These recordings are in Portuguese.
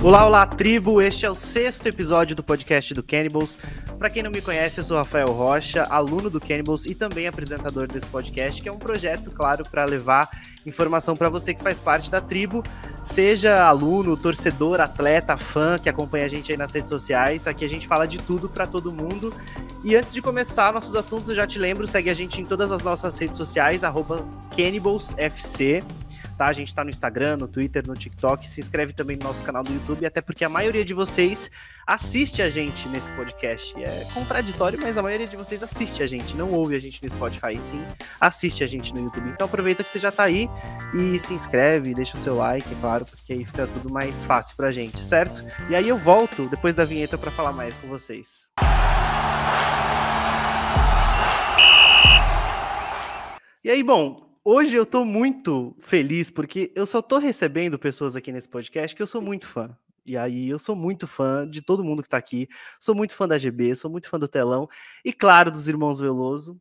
Olá, olá, tribo! Este é o 6º episódio do podcast do Cannibals. Para quem não me conhece, eu sou Rafael Rocha, aluno do Cannibals e também apresentador desse podcast, que é um projeto, claro, para levar informação para você que faz parte da tribo, seja aluno, torcedor, atleta, fã, que acompanha a gente aí nas redes sociais. Aqui a gente fala de tudo para todo mundo. E antes de começar nossos assuntos, eu já te lembro, segue a gente em todas as nossas redes sociais, @CannibalsFC. Tá? A gente tá no Instagram, no Twitter, no TikTok, se inscreve também no nosso canal do YouTube, até porque a maioria de vocês assiste a gente nesse podcast. É contraditório, mas a maioria de vocês assiste a gente, não ouve a gente no Spotify, sim, assiste a gente no YouTube. Então aproveita que você já tá aí e se inscreve, deixa o seu like, é claro, porque aí fica tudo mais fácil pra gente, certo? E aí eu volto depois da vinheta pra falar mais com vocês. E aí, bom, hoje eu tô muito feliz porque eu só tô recebendo pessoas aqui nesse podcast que eu sou muito fã. E aí eu sou muito fã de todo mundo que tá aqui, sou muito fã da GB, sou muito fã do Telão e, claro, dos irmãos Veloso.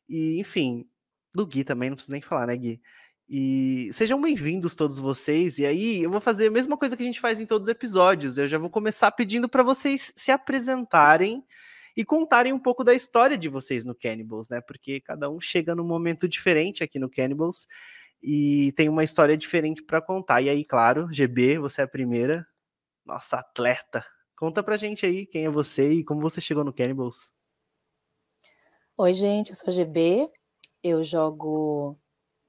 E, enfim, do Gui também, não preciso nem falar, né, Gui? E sejam bem-vindos todos vocês. E aí eu vou fazer a mesma coisa que a gente faz em todos os episódios. Eu já vou começar pedindo para vocês se apresentarem e contarem um pouco da história de vocês no Cannibals, né? Porque cada um chega num momento diferente aqui no Cannibals e tem uma história diferente para contar. E aí, claro, GB, você é a primeira, nossa atleta. Conta pra gente aí quem é você e como você chegou no Cannibals. Oi, gente, eu sou a GB, eu jogo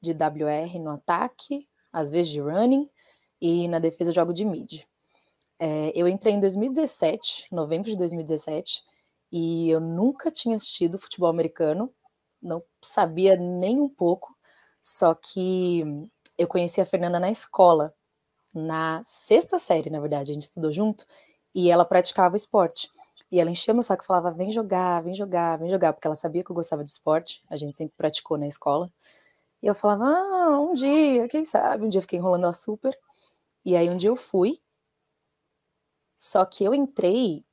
de WR no ataque, às vezes de running, e na defesa eu jogo de mid. Eu entrei em 2017, novembro de 2017, e eu nunca tinha assistido futebol americano, não sabia nem um pouco, só que eu conheci a Fernanda na escola, na 6ª série, na verdade, a gente estudou junto, e ela praticava esporte. E ela enchia meu saco e falava, vem jogar, vem jogar, vem jogar, porque ela sabia que eu gostava de esporte, a gente sempre praticou na escola. E eu falava, um dia, quem sabe, um dia eu fiquei enrolando ela super. E aí um dia eu fui, só que eu entrei,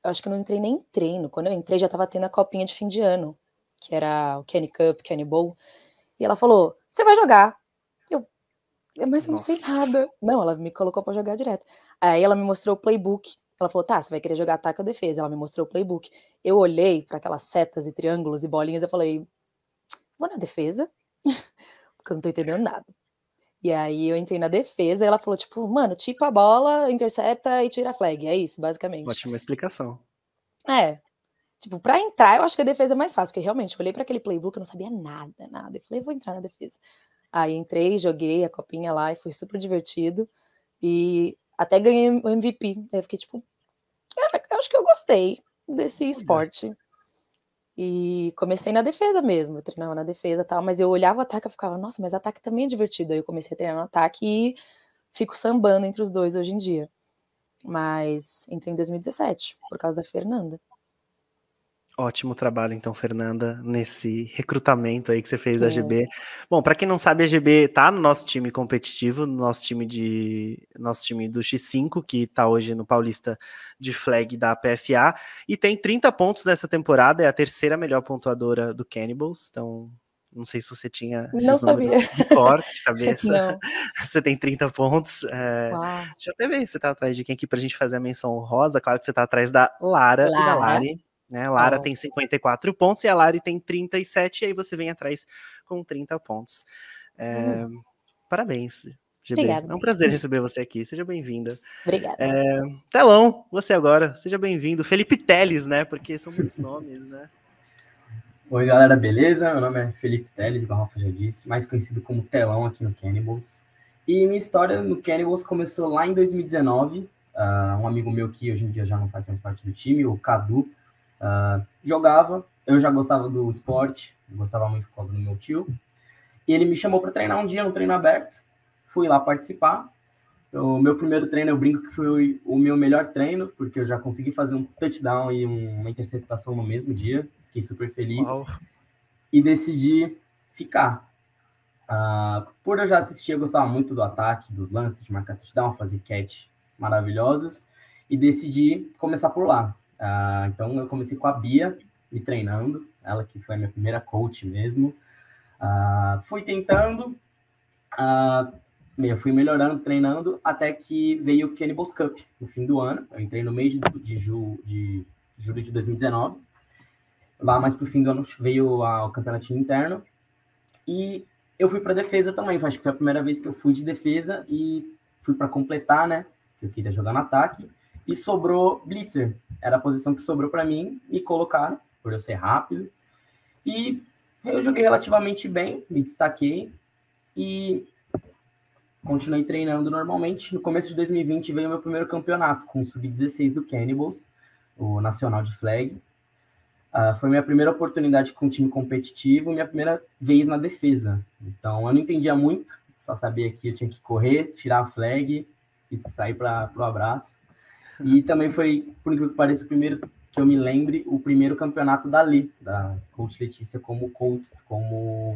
eu acho que eu não entrei nem em treino, quando eu entrei já tava tendo a copinha de fim de ano, que era o Kenny Cup, Kenny Bowl, e ela falou, você vai jogar. Mas eu não sei nada. Não, ela me colocou pra jogar direto. Aí ela me mostrou o playbook. Ela falou, tá, você vai querer jogar ataque ou defesa? Ela me mostrou o playbook. Eu olhei pra aquelas setas e triângulos e bolinhas e falei, vou na defesa, porque eu não tô entendendo nada. E aí eu entrei na defesa e ela falou, tipo, mano, tipa a bola, intercepta e tira a flag. É isso, basicamente. Ótima explicação. Tipo, pra entrar, eu acho que a defesa é mais fácil, porque realmente, eu olhei pra aquele playbook, eu não sabia nada, nada. Eu falei, vou entrar na defesa. Aí entrei, joguei a copinha lá e foi super divertido. E até ganhei o MVP. Aí eu fiquei tipo, eu acho que eu gostei desse esporte. E comecei na defesa mesmo, eu treinava na defesa e tal, mas eu olhava o ataque e ficava, nossa, mas ataque também é divertido. Aí eu comecei a treinar no ataque e fico sambando entre os dois hoje em dia. Mas entrei em 2017, por causa da Fernanda. Ótimo trabalho, então, Fernanda, nesse recrutamento aí que você fez da GB. Bom, para quem não sabe, a GB tá no nosso time competitivo, no nosso time do X5, que tá hoje no Paulista de Flag da PFA, e tem 30 pontos nessa temporada, é a terceira melhor pontuadora do Cannibals, então não sei se você tinha esses números de cor, de cabeça. Não. Você tem 30 pontos. Uau. Deixa eu até ver se você tá atrás de quem aqui pra gente fazer a menção honrosa. Claro que você tá atrás da Lara. E da Lari. Né? Lara tem 54 pontos e a Lari tem 37, e aí você vem atrás com 30 pontos. Parabéns, GB. Obrigada. É um prazer receber você aqui. Seja bem-vinda. Obrigada. Telão, você agora. Seja bem-vindo. Felipe Teles, né? Porque são muitos nomes, né? Oi, galera, beleza? Meu nome é Felipe Teles, igual a Rafa já disse, mais conhecido como Telão aqui no Cannibals. E minha história no Cannibals começou lá em 2019. Um amigo meu que hoje em dia já não faz mais parte do time, o Cadu, jogava. Eu já gostava do esporte, gostava muito por causa do meu tio. E ele me chamou para treinar um dia no treino aberto. Fui lá participar. O meu primeiro treino, eu brinco que foi o meu melhor treino, porque eu já consegui fazer um touchdown e uma interceptação no mesmo dia. Fiquei super feliz. Uau. E decidi ficar. Por eu já assistir, eu gostava muito do ataque, dos lances, de marcar touchdown, fazer catch maravilhosos. E decidi começar por lá. Então, eu comecei com a Bia, me treinando. Ela que foi a minha primeira coach mesmo. Fui tentando. eu fui melhorando, treinando, até que veio o Cannibals Cup, no fim do ano. Eu entrei no mês de julho de 2019. Lá mais pro fim do ano veio o campeonatinho interno. E eu fui para defesa também. Acho que foi a primeira vez que eu fui de defesa e fui para completar, né? Que eu queria jogar no ataque. E sobrou Blitzer. Era a posição que sobrou para mim. Me colocaram, por eu ser rápido. E eu joguei relativamente bem, me destaquei. E continuei treinando normalmente. No começo de 2020 veio o meu primeiro campeonato com o Sub-16 do Cannibals, o Nacional de Flag. Foi minha primeira oportunidade com um time competitivo, minha primeira vez na defesa. Então, eu não entendia muito, só sabia que eu tinha que correr, tirar a flag e sair para o abraço. E também foi, por incrível que pareça, o primeiro que eu me lembre, o primeiro campeonato da Coach Letícia, como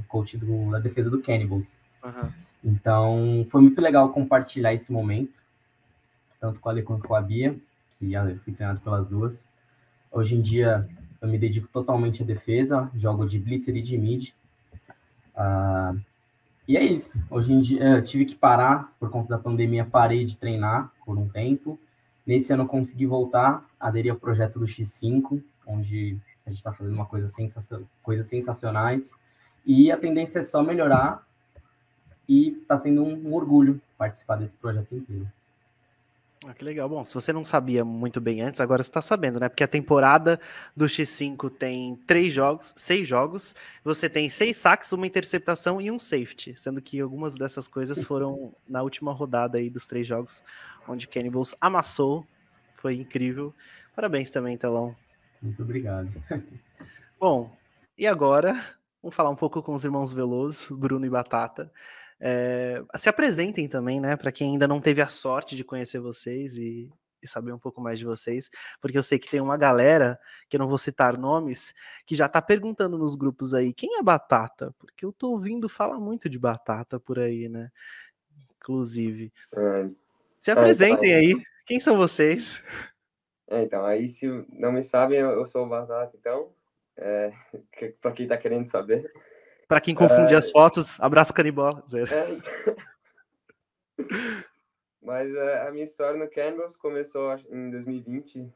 coach da defesa do Cannibals. Uhum. Então, foi muito legal compartilhar esse momento, tanto com a Lê quanto com a Bia, que eu fui treinado pelas duas. Hoje em dia, eu me dedico totalmente à defesa, jogo de blitzer e de mid. E é isso. Hoje em dia, eu tive que parar, por conta da pandemia, parei de treinar por um tempo. Nesse ano, eu consegui voltar, aderir ao projeto do X5, onde a gente está fazendo coisas sensacionais. E a tendência é só melhorar. E está sendo um orgulho participar desse projeto inteiro. Que legal. Bom, se você não sabia muito bem antes, agora você está sabendo, né? Porque a temporada do X5 tem 6 jogos, você tem 6 saques, uma interceptação e um safety, sendo que algumas dessas coisas foram na última rodada aí dos 3 jogos, onde Cannibals amassou, foi incrível. Parabéns também, Telão. Muito obrigado. Bom, e agora, vamos falar um pouco com os irmãos Veloso, Bruno e Batata. Se apresentem também, né, para quem ainda não teve a sorte de conhecer vocês e saber um pouco mais de vocês, porque eu sei que tem uma galera, que eu não vou citar nomes, que já tá perguntando nos grupos aí, quem é Batata? Porque eu tô ouvindo falar muito de Batata por aí, né, inclusive. Se apresentem aí, quem são vocês? Então, aí se não me sabem, eu sou o Batata, então, para quem tá querendo saber. Para quem confunde as fotos, abraço canibal. Mas a minha história no Cannibals começou em 2020,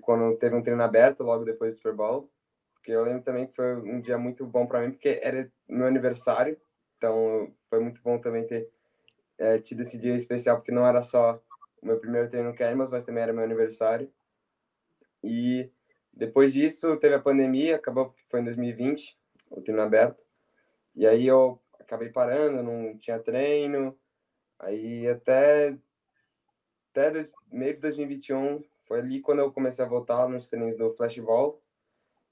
quando teve um treino aberto, logo depois do Super Bowl. Porque eu lembro também que foi um dia muito bom para mim, porque era meu aniversário. Então, foi muito bom também ter tido esse dia especial, porque não era só o meu primeiro treino no Cannibals, mas também era meu aniversário. E depois disso, teve a pandemia, acabou que foi em 2020, o treino aberto. E aí eu acabei parando, não tinha treino. Aí até meio de 2021, foi ali quando eu comecei a voltar nos treinos do flashball.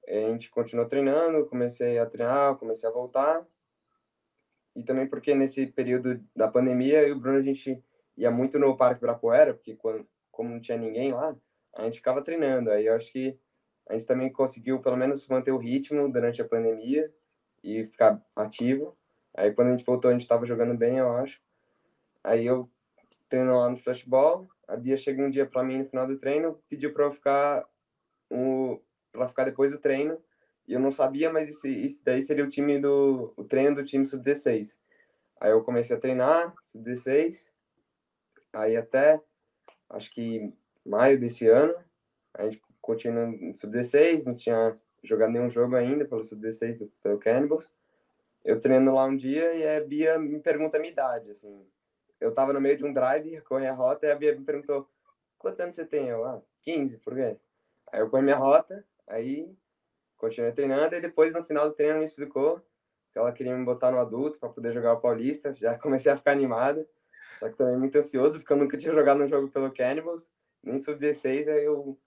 A gente continuou treinando, comecei a treinar, comecei a voltar. E também porque nesse período da pandemia, eu e o Bruno, a gente ia muito no Parque Ibirapuera, porque como não tinha ninguém lá, a gente ficava treinando. Aí eu acho que a gente também conseguiu pelo menos manter o ritmo durante a pandemia e ficar ativo. Aí quando a gente voltou, a gente estava jogando bem, eu acho. Aí eu treino lá no flashball, a Bia chega um dia para mim no final do treino, pediu para eu ficar depois do treino, e eu não sabia, mas isso daí seria o treino do time sub-16. Aí eu comecei a treinar sub-16, aí até acho que maio desse ano, a gente continua no sub-16, não tinha jogado nenhum jogo ainda pelo sub-16 pelo Cannibals. Eu treino lá um dia e a Bia me pergunta a minha idade, assim. Eu tava no meio de um drive, corri a rota, e a Bia me perguntou, quantos anos você tem? Eu, 15, por quê? Aí eu corri minha rota, aí continuei treinando, e depois no final do treino ela me explicou que ela queria me botar no adulto para poder jogar o Paulista. Já comecei a ficar animada, só que também muito ansioso, porque eu nunca tinha jogado um jogo pelo Cannibals, nem sub-16, aí eu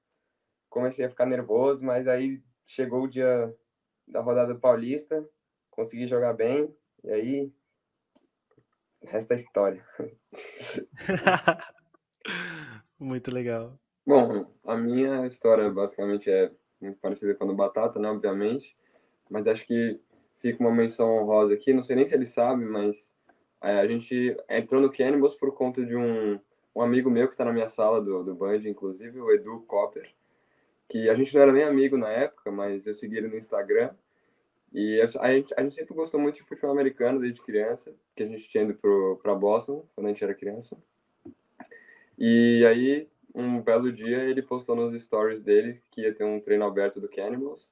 comecei a ficar nervoso, mas aí chegou o dia da rodada do Paulista, consegui jogar bem, e aí resta a história. Muito legal. Bom, a minha história basicamente é muito parecida com a do Batata, né, obviamente, mas acho que fica uma menção honrosa aqui, não sei nem se ele sabe, mas a gente entrou no Cannibals por conta de um amigo meu que está na minha sala do Band, inclusive, o Edu Copper, que a gente não era nem amigo na época, mas eu segui ele no Instagram, E a gente sempre gostou muito de futebol americano desde criança, que a gente tinha ido para Boston quando a gente era criança. E aí, um belo dia, ele postou nos stories dele que ia ter um treino aberto do Cannibals.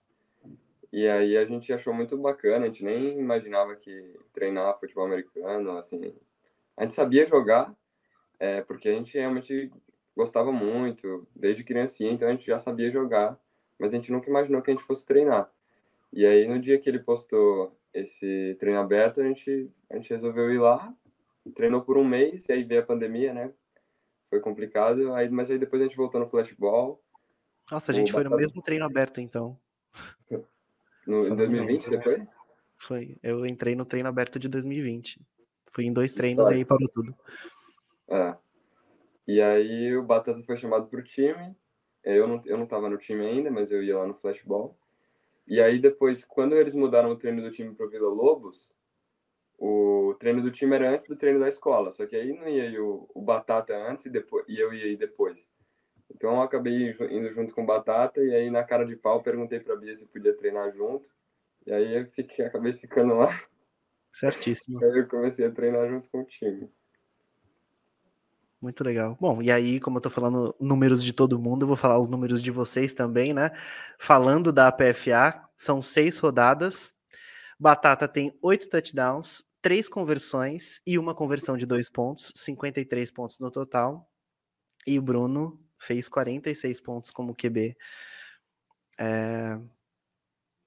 E aí a gente achou muito bacana, a gente nem imaginava que treinar futebol americano, assim... A gente sabia jogar, porque a gente realmente gostava muito, desde criancinha, então a gente já sabia jogar, mas a gente nunca imaginou que a gente fosse treinar. E aí, no dia que ele postou esse treino aberto, a gente resolveu ir lá, treinou por um mês, e aí veio a pandemia, né? Foi complicado, mas aí depois a gente voltou no flashball. Nossa, a gente foi no mesmo treino aberto, então. Em 2020, você foi? Foi. Eu entrei no treino aberto de 2020. Fui em 2 treinos e aí parou tudo. E aí o Batata foi chamado pro time. Eu não tava no time ainda, mas eu ia lá no flashball. E aí depois, quando eles mudaram o treino do time pro Vila Lobos, o treino do time era antes do treino da escola. Só que aí não ia ir o Batata antes e eu ia ir depois. Então eu acabei indo junto com o Batata, e aí na cara de pau perguntei pra Bia se podia treinar junto. E aí eu acabei ficando lá. Certíssimo. Aí eu comecei a treinar junto com o time. Muito legal. Bom, e aí, como eu tô falando números de todo mundo, eu vou falar os números de vocês também, né? Falando da PFA, são 6 rodadas. Batata tem 8 touchdowns, 3 conversões e uma conversão de 2 pontos, 53 pontos no total. E o Bruno fez 46 pontos como QB.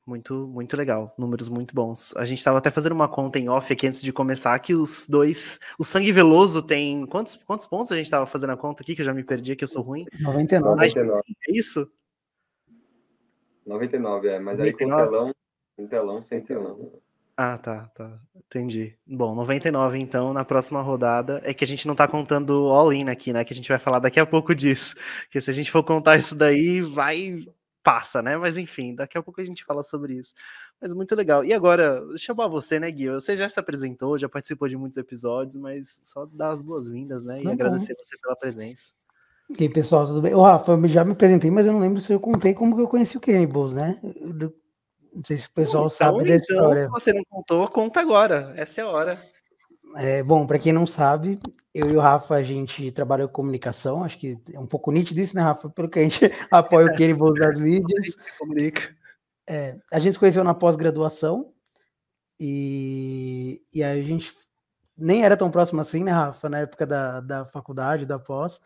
Muito, muito legal. Números muito bons. A gente estava até fazendo uma conta em off aqui antes de começar, que os dois... O Sangue Veloso tem... Quantos pontos a gente estava fazendo a conta aqui, que eu já me perdi, que eu sou ruim? 99. É isso? 99, mas 99? aí com telão, sem telão. Ah, tá. Entendi. Bom, 99, então, na próxima rodada. É que a gente não tá contando all-in aqui, né? Que a gente vai falar daqui a pouco disso. Porque se a gente for contar isso daí, passa, né? Mas enfim, daqui a pouco a gente fala sobre isso. Mas muito legal. E agora, chamar você, né, Gui? Você já se apresentou, já participou de muitos episódios, mas só dar as boas-vindas, né? E agradecer você pela presença. E aí, pessoal, tudo bem? Rafa, eu já me apresentei, mas eu não lembro se eu contei como que eu conheci o Cannibals, né? Não sei se o pessoal sabe dessa história. Se você não contou, conta agora. Essa é a hora. Bom, para quem não sabe, eu e o Rafa, a gente trabalha com comunicação, acho que é um pouco nítido isso, né, Rafa? Pelo que a gente apoia o Cannibals nas mídias. Se comunica. A gente se conheceu na pós-graduação e aí a gente nem era tão próximo assim, né, Rafa? Na época da faculdade, da pós.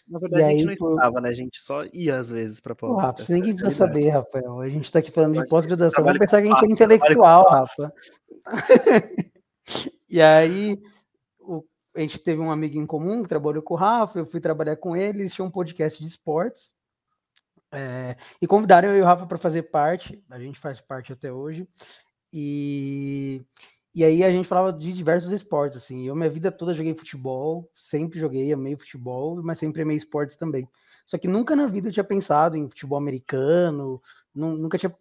Na verdade, a gente não estudava, né? A gente só ia às vezes para pós. Rafa, você ninguém precisa saber, Rafael. A gente está aqui falando de pós-graduação. Vamos pensar que a gente é intelectual, Rafa. E aí, a gente teve um amigo em comum que trabalhou com o Rafa, eu fui trabalhar com ele, eles tinham um podcast de esportes. E convidaram eu e o Rafa para fazer parte, a gente faz parte até hoje. E aí a gente falava de diversos esportes, assim. Eu minha vida toda joguei futebol, sempre joguei, amei futebol, mas sempre amei esportes também. Só que nunca na vida eu tinha pensado em futebol americano, nunca tinha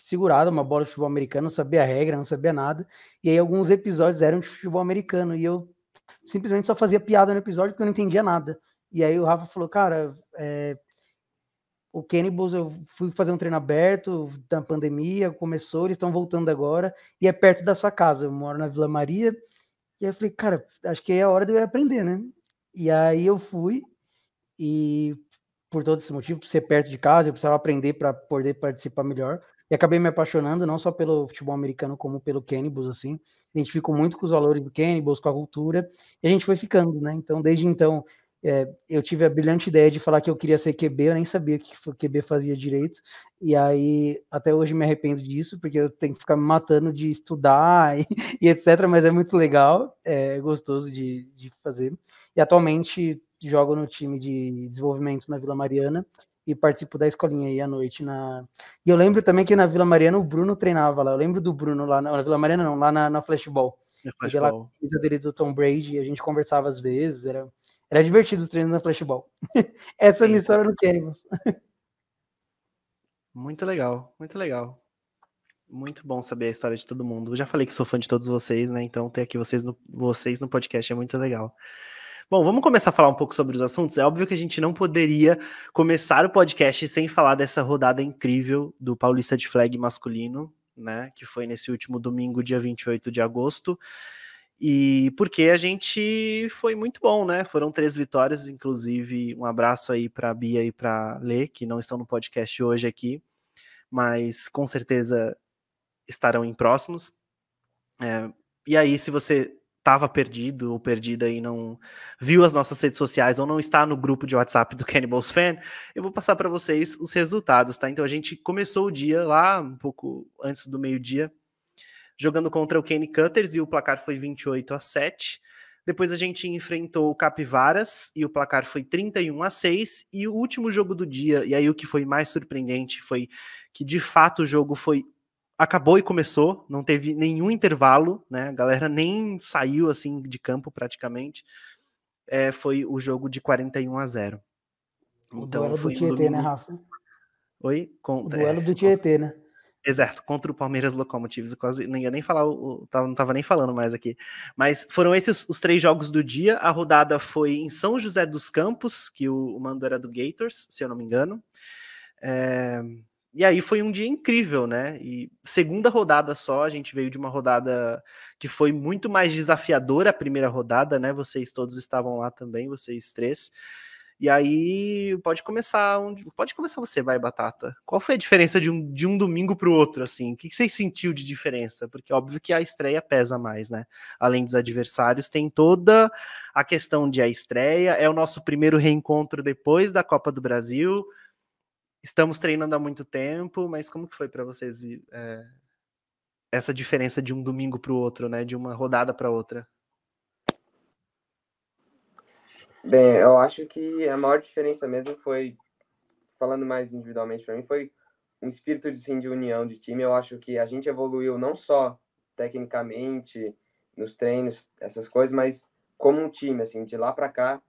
segurado uma bola de futebol americano, não sabia a regra, não sabia nada. E aí alguns episódios eram de futebol americano e eu simplesmente só fazia piada no episódio porque eu não entendia nada. E aí o Rafa falou, cara, o Cannibals, eu fui fazer um treino aberto da pandemia, começou, eles estão voltando agora, e é perto da sua casa, eu moro na Vila Maria, e aí eu falei, cara, acho que é a hora de eu aprender, né? E aí eu fui, e por todo esse motivo, por ser perto de casa, eu precisava aprender para poder participar melhor, e acabei me apaixonando, não só pelo futebol americano, como pelo Cannibals, assim, identifico muito com os valores do Cannibals, com a cultura, e a gente foi ficando, né? Então, desde então, eu tive a brilhante ideia de falar que eu queria ser QB, eu nem sabia o que o QB fazia direito, e aí até hoje me arrependo disso, porque eu tenho que ficar me matando de estudar e etc, mas é muito legal, é gostoso de fazer. E atualmente jogo no time de desenvolvimento na Vila Mariana e participo da escolinha aí à noite. E eu lembro também que na Vila Mariana o Bruno treinava lá, eu lembro do Bruno lá na Vila Mariana, não, lá na Flashball. Peguei lá a camisa dele do Tom Brady e a gente conversava às vezes, era divertido os treinos na Flashball. Essa é a minha história no Cannibals. Muito legal, muito legal. Muito bom saber a história de todo mundo. Eu já falei que sou fã de todos vocês, né? Então ter aqui vocês no podcast é muito legal. Bom, vamos começar a falar um pouco sobre os assuntos. É óbvio que a gente não poderia começar o podcast sem falar dessa rodada incrível do Paulista de Flag masculino, né, que foi nesse último domingo, dia 28 de agosto, e porque a gente foi muito bom, né, foram 3 vitórias, inclusive um abraço aí para a Bia e para a Lê, que não estão no podcast hoje aqui, mas com certeza estarão em próximos. E aí, se você estava perdido ou perdida e não viu as nossas redes sociais ou não está no grupo de WhatsApp do Cannibals Fan, eu vou passar para vocês os resultados, tá? Então a gente começou o dia lá, um pouco antes do meio-dia, jogando contra o Kenny Cutters e o placar foi 28-7. Depois a gente enfrentou o Capivaras e o placar foi 31-6. E o último jogo do dia, e aí o que foi mais surpreendente foi que de fato o jogo acabou e começou, não teve nenhum intervalo, né? A galera nem saiu assim de campo praticamente. Foi o jogo de 41-0. O então duelo foi do Tietê, domingo... né, Rafa? Oi? O duelo do Tietê, né? Exato, contra o Palmeiras Locomotives, quase não ia nem falar, não tava nem falando mais aqui. Mas foram esses os 3 jogos do dia. A rodada foi em São José dos Campos, que o mando era do Gators, se eu não me engano. E aí foi um dia incrível, né? E segunda rodada só, a gente veio de uma rodada que foi muito mais desafiadora, a primeira rodada, né? Vocês todos estavam lá também, vocês 3. E aí pode começar você, vai, Batata. Qual foi a diferença de um domingo para o outro, assim? O que você sentiu de diferença? Porque óbvio que a estreia pesa mais, né? Além dos adversários, tem toda a questão de a estreia, é o nosso primeiro reencontro depois da Copa do Brasil. Estamos treinando há muito tempo, mas como que foi para vocês essa diferença de um domingo para o outro, né? De uma rodada para outra? Bem, eu acho que a maior diferença mesmo foi, falando mais individualmente para mim, foi um espírito assim, de união de time. Eu acho que a gente evoluiu não só tecnicamente, nos treinos, essas coisas, mas como um time, assim, de lá para cá,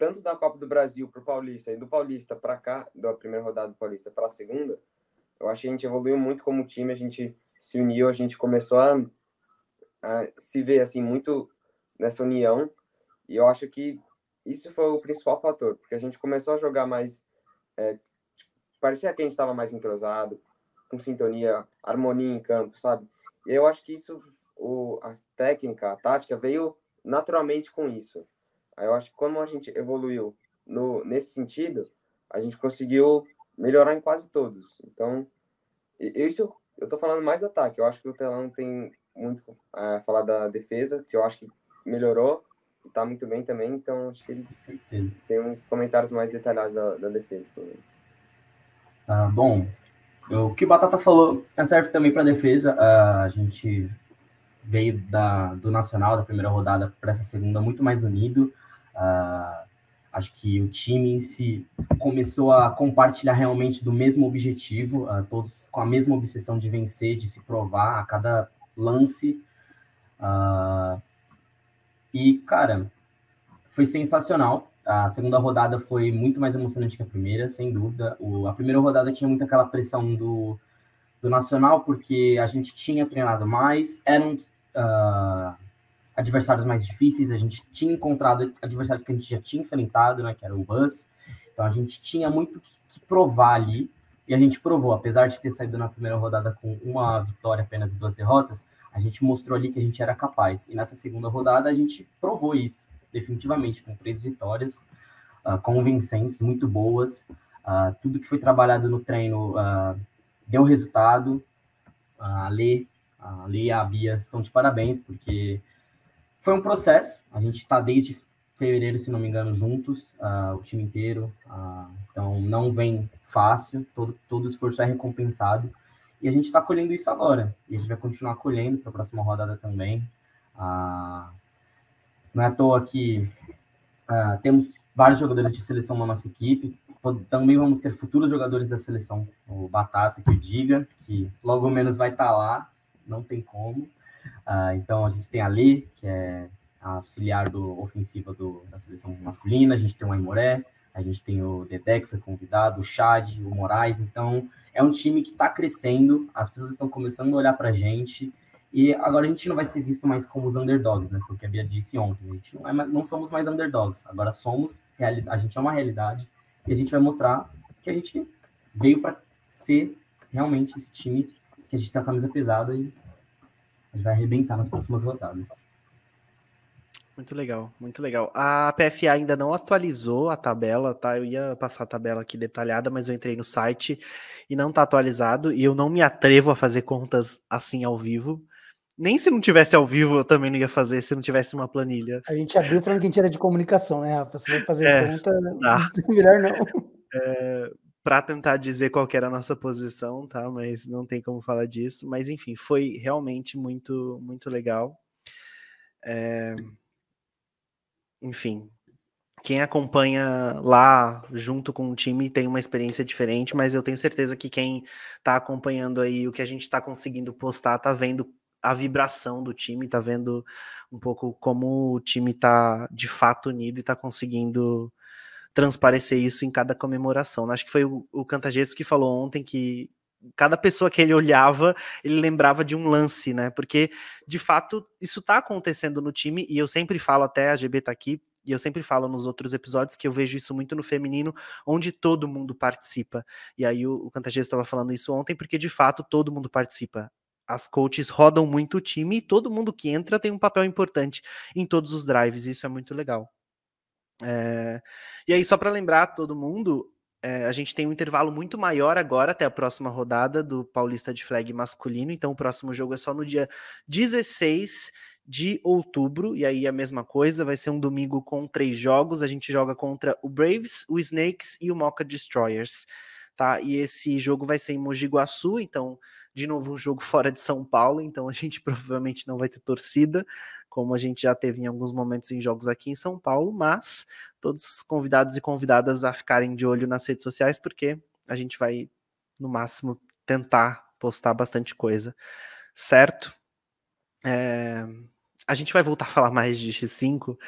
tanto da Copa do Brasil para o Paulista e do Paulista para cá, da primeira rodada do Paulista para a segunda, eu acho que a gente evoluiu muito como time, a gente se uniu, a gente começou a se ver assim, muito nessa união, e eu acho que isso foi o principal fator, porque a gente começou a jogar mais, parecia que a gente estava mais entrosado, com sintonia, harmonia em campo, sabe? E eu acho que isso, a técnica, a tática veio naturalmente com isso. Aí eu acho que como a gente evoluiu nesse sentido, a gente conseguiu melhorar em quase todos. Então, isso eu tô falando mais do ataque. Eu acho que o Telão tem muito a falar da defesa, que eu acho que melhorou e tá muito bem também. Então, acho que ele tem uns comentários mais detalhados da defesa, pelo menos. Bom, o que o Batata falou serve também para a defesa. A gente veio do Nacional, da primeira rodada, para essa segunda muito mais unido. Acho que o time em si começou a compartilhar realmente do mesmo objetivo, todos com a mesma obsessão de vencer, de se provar a cada lance. E, cara, foi sensacional. A segunda rodada foi muito mais emocionante que a primeira, sem dúvida. A primeira rodada tinha muito aquela pressão do Nacional, porque a gente tinha treinado mais, eram adversários mais difíceis, a gente tinha encontrado adversários que a gente já tinha enfrentado, né, que era o Bus. Então a gente tinha muito que provar ali, e a gente provou, apesar de ter saído na primeira rodada com uma vitória apenas e 2 derrotas, a gente mostrou ali que a gente era capaz. E nessa segunda rodada a gente provou isso, definitivamente, com 3 vitórias convincentes, muito boas. Tudo que foi trabalhado no treino deu resultado. A Lê e a Bia estão de parabéns, porque foi um processo. A gente está desde fevereiro, se não me engano, juntos, o time inteiro. Então, não vem fácil. Todo esforço é recompensado. E a gente está colhendo isso agora. E a gente vai continuar colhendo para a próxima rodada também. Não é à toa que temos vários jogadores de seleção na nossa equipe. Também vamos ter futuros jogadores da seleção. O Batata, que eu diga, que logo menos vai estar lá. Não tem como. Então, a gente tem a Lê, que é a auxiliar ofensiva da seleção masculina. A gente tem o Aimoré, a gente tem o Dedé, que foi convidado, o Chad, o Moraes. Então, é um time que está crescendo, as pessoas estão começando a olhar para a gente, e agora a gente não vai ser visto mais como os underdogs, né? Foi o que a Bia disse ontem. A gente não somos mais underdogs, agora a gente é uma realidade, e a gente vai mostrar que a gente veio para ser realmente esse time que a gente tem uma camisa pesada e a gente vai arrebentar nas próximas rodadas. Muito legal, muito legal. A PFA ainda não atualizou a tabela, tá? Eu ia passar a tabela aqui detalhada, mas eu entrei no site e não tá atualizado, e eu não me atrevo a fazer contas assim ao vivo. Nem se não tivesse ao vivo, eu também não ia fazer se não tivesse uma planilha. A gente abriu falando que a gente era de comunicação, né, Rafa? Você vai fazer conta, Tá. melhor não. Para tentar dizer qual que era a nossa posição, tá? Mas não tem como falar disso. Mas enfim, foi realmente muito, muito legal. Enfim, quem acompanha lá junto com o time tem uma experiência diferente, mas eu tenho certeza que quem tá acompanhando aí o que a gente tá conseguindo postar, tá vendo a vibração do time, tá vendo um pouco como o time tá de fato unido e tá conseguindo transparecer isso em cada comemoração. Acho que foi o Cantagesso que falou ontem que cada pessoa que ele olhava, ele lembrava de um lance, né? Porque, de fato, isso tá acontecendo no time, e eu sempre falo, até a GB tá aqui, e eu sempre falo nos outros episódios que eu vejo isso muito no feminino, onde todo mundo participa. E aí o Cantagesso estava falando isso ontem, porque, de fato, todo mundo participa. As coaches rodam muito o time, e todo mundo que entra tem um papel importante em todos os drives, isso é muito legal. E aí, só para lembrar todo mundo, a gente tem um intervalo muito maior agora até a próxima rodada do Paulista de Flag masculino, então o próximo jogo é só no dia 16 de outubro, e aí a mesma coisa, vai ser um domingo com 3 jogos, a gente joga contra o Braves, o Snakes e o Mocha Destroyers, tá? E esse jogo vai ser em Mogi Guaçu, então, de novo, um jogo fora de São Paulo, então a gente provavelmente não vai ter torcida, como a gente já teve em alguns momentos em jogos aqui em São Paulo, mas todos convidados e convidadas a ficarem de olho nas redes sociais, porque a gente vai, no máximo, tentar postar bastante coisa, certo? A gente vai voltar a falar mais de X5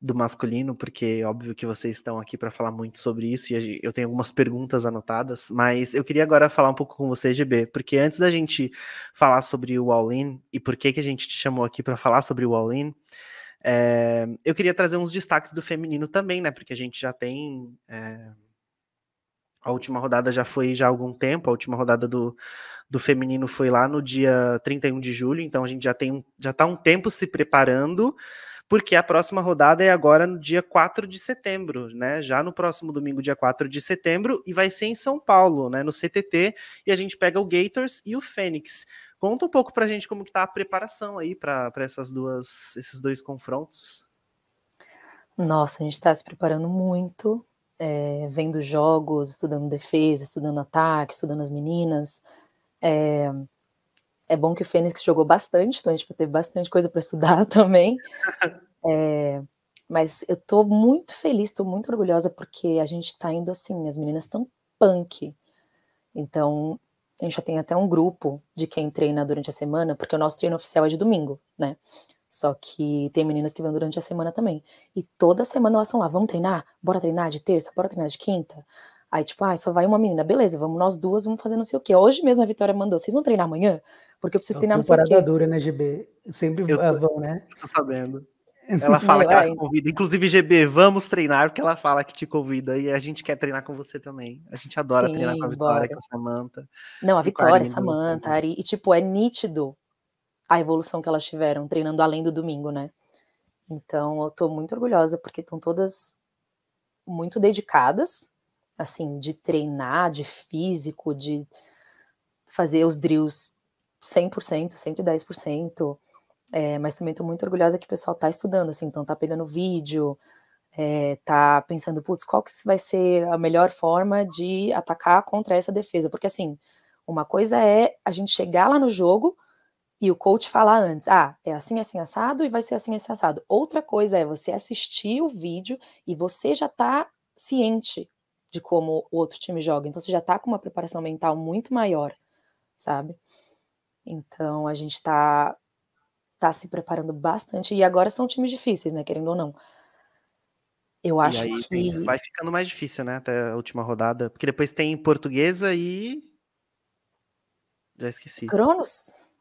do masculino, porque é óbvio que vocês estão aqui para falar muito sobre isso, e eu tenho algumas perguntas anotadas, mas eu queria agora falar um pouco com você, GB, porque antes da gente falar sobre o All-In, e por que a gente te chamou aqui para falar sobre o All-In, eu queria trazer uns destaques do feminino também, né, porque a gente já tem... A última rodada já foi já há algum tempo, a última rodada do feminino foi lá no dia 31 de julho, então a gente já tá um tempo se preparando, porque a próxima rodada é agora no dia 4 de setembro, né? Já no próximo domingo, dia 4 de setembro, e vai ser em São Paulo, né? No CTT, e a gente pega o Gators e o Fênix. Conta um pouco pra gente como que tá a preparação aí para esses dois confrontos. Nossa, a gente tá se preparando muito, vendo jogos, estudando defesa, estudando ataque, estudando as meninas. É bom que o Fênix jogou bastante, então a gente vai ter bastante coisa para estudar também. Mas eu tô muito feliz, tô muito orgulhosa, porque a gente tá indo assim, as meninas estão punk. Então, a gente já tem até um grupo de quem treina durante a semana, porque o nosso treino oficial é de domingo, né? Só que tem meninas que vão durante a semana também. E toda semana elas estão lá, vamos treinar? Bora treinar de terça? Bora treinar de quinta? Aí, tipo, só vai uma menina, beleza, vamos nós duas, vamos fazer não sei o quê. Hoje mesmo a Vitória mandou, vocês vão treinar amanhã? Porque eu preciso treinar não sei o quê. Parada dura, né, GB? Sempre vão, né? Eu tô sabendo. Ela fala que ela convida. Inclusive, GB, vamos treinar, porque ela fala que te convida. E a gente quer treinar com você também. A gente adora treinar com a Vitória, com a Samantha. Não, a Vitória, Samantha, Ari. E, tipo, é nítido a evolução que elas tiveram treinando além do domingo, né? Então, eu tô muito orgulhosa, porque estão todas muito dedicadas, assim, de treinar, de físico, de fazer os drills 100%, 110%. Mas também tô muito orgulhosa que o pessoal tá estudando, assim, então tá pegando vídeo, tá pensando, putz, qual que vai ser a melhor forma de atacar contra essa defesa? Porque, assim, uma coisa é a gente chegar lá no jogo e o coach falar antes, é assim, assim, assado, e vai ser assim, assim, assado. Outra coisa é você assistir o vídeo e você já tá ciente de como o outro time joga, então você já tá com uma preparação mental muito maior, sabe? Então, a gente tá se preparando bastante, e agora são times difíceis, né, querendo ou não. Eu acho que... vai ficando mais difícil, né, até a última rodada, porque depois tem Portuguesa e... Já esqueci. Cronos?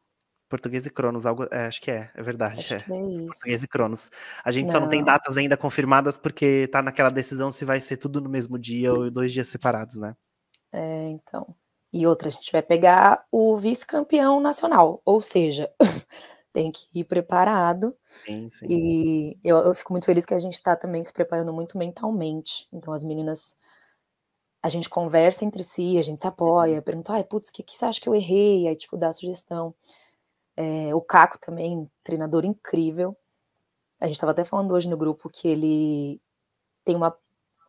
Portuguesa e Cronos, acho que é verdade. Acho que é isso. Portuguesa e Cronos. A gente só não tem datas ainda confirmadas, porque tá naquela decisão se vai ser tudo no mesmo dia ou 2 dias separados, né? Então. E outra, a gente vai pegar o vice-campeão nacional, ou seja, tem que ir preparado. Sim, sim. E eu fico muito feliz que a gente está também se preparando muito mentalmente. Então, as meninas, a gente conversa entre si, a gente se apoia, pergunta, ai, putz, o que você acha que eu errei? Aí, tipo, dá sugestão. O Caco também, treinador incrível. A gente estava até falando hoje no grupo que ele tem uma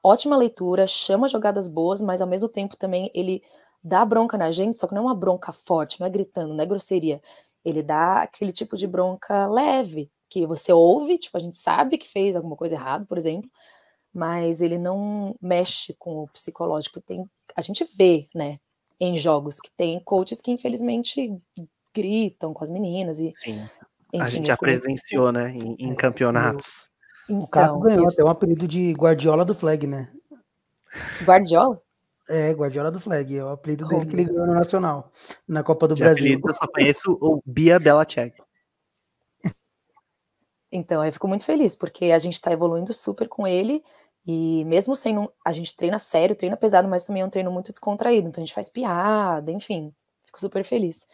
ótima leitura, chama jogadas boas, mas ao mesmo tempo também ele dá bronca na gente, só que não é uma bronca forte, não é gritando, não é grosseria. Ele dá aquele tipo de bronca leve, que você ouve, tipo, a gente sabe que fez alguma coisa errada, por exemplo, mas ele não mexe com o psicológico. A gente vê, né, em jogos que tem coaches que infelizmente gritam com as meninas e, Sim. enfim, A gente já presenciou, né, em campeonatos. O Caco então, ganhou até um apelido de Guardiola do Flag, né? Guardiola? Guardiola do Flag, é o apelido Oh, dele que ele ganhou no Nacional, na Copa do De Brasil. apelidos eu só conheço o Bia Belichick. Então, eu fico muito feliz, porque a gente tá evoluindo super com ele, e mesmo sendo, a gente treina sério, treina pesado, mas também é um treino muito descontraído, então a gente faz piada, enfim, fico super feliz.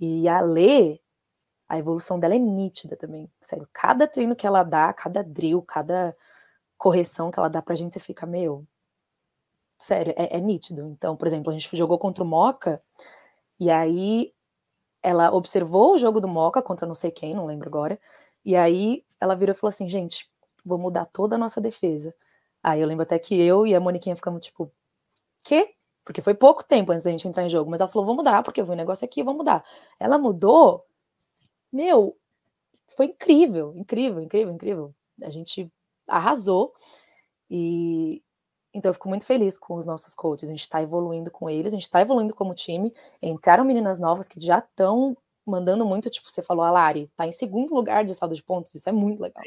E a Lê, a evolução dela é nítida também, sério, cada treino que ela dá, cada drill, cada correção que ela dá pra gente, você fica, meu, sério, é nítido. Então, por exemplo, a gente jogou contra o Moca, e aí ela observou o jogo do Moca contra não sei quem, não lembro agora, e aí ela virou e falou assim, gente, vou mudar toda a nossa defesa. Aí eu lembro até que eu e a Moniquinha ficamos tipo, quê? Porque foi pouco tempo antes da gente entrar em jogo, mas ela falou, vou mudar, porque eu vi um negócio aqui, vou mudar. Ela mudou, meu, foi incrível, incrível, incrível, incrível. A gente arrasou, e então eu fico muito feliz com os nossos coaches, a gente tá evoluindo com eles, a gente tá evoluindo como time, entraram meninas novas que já estão mandando muito, tipo, você falou, a Lari, tá em segundo lugar de saldo de pontos, isso é muito legal.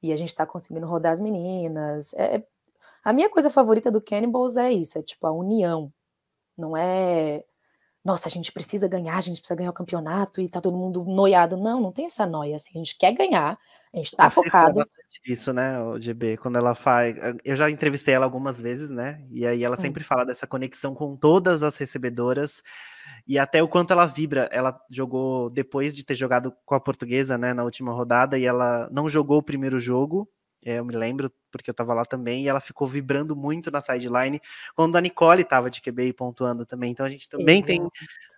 E a gente tá conseguindo rodar as meninas. A minha coisa favorita do Cannibals é isso, é tipo a união. Não é, nossa, a gente precisa ganhar o campeonato e tá todo mundo noiado. Não, não tem essa noia, assim, a gente quer ganhar, a gente tá A Fê fala focado. bastante disso, né, o GB, quando ela faz. Eu já entrevistei ela algumas vezes, né? E aí ela sempre fala dessa conexão com todas as recebedoras e até o quanto ela vibra. Ela jogou depois de ter jogado com a Portuguesa, né, na última rodada, e ela não jogou o primeiro jogo. Eu me lembro, porque eu tava lá também, e ela ficou vibrando muito na sideline, quando a Nicole tava de QB e pontuando também. Então a gente também tem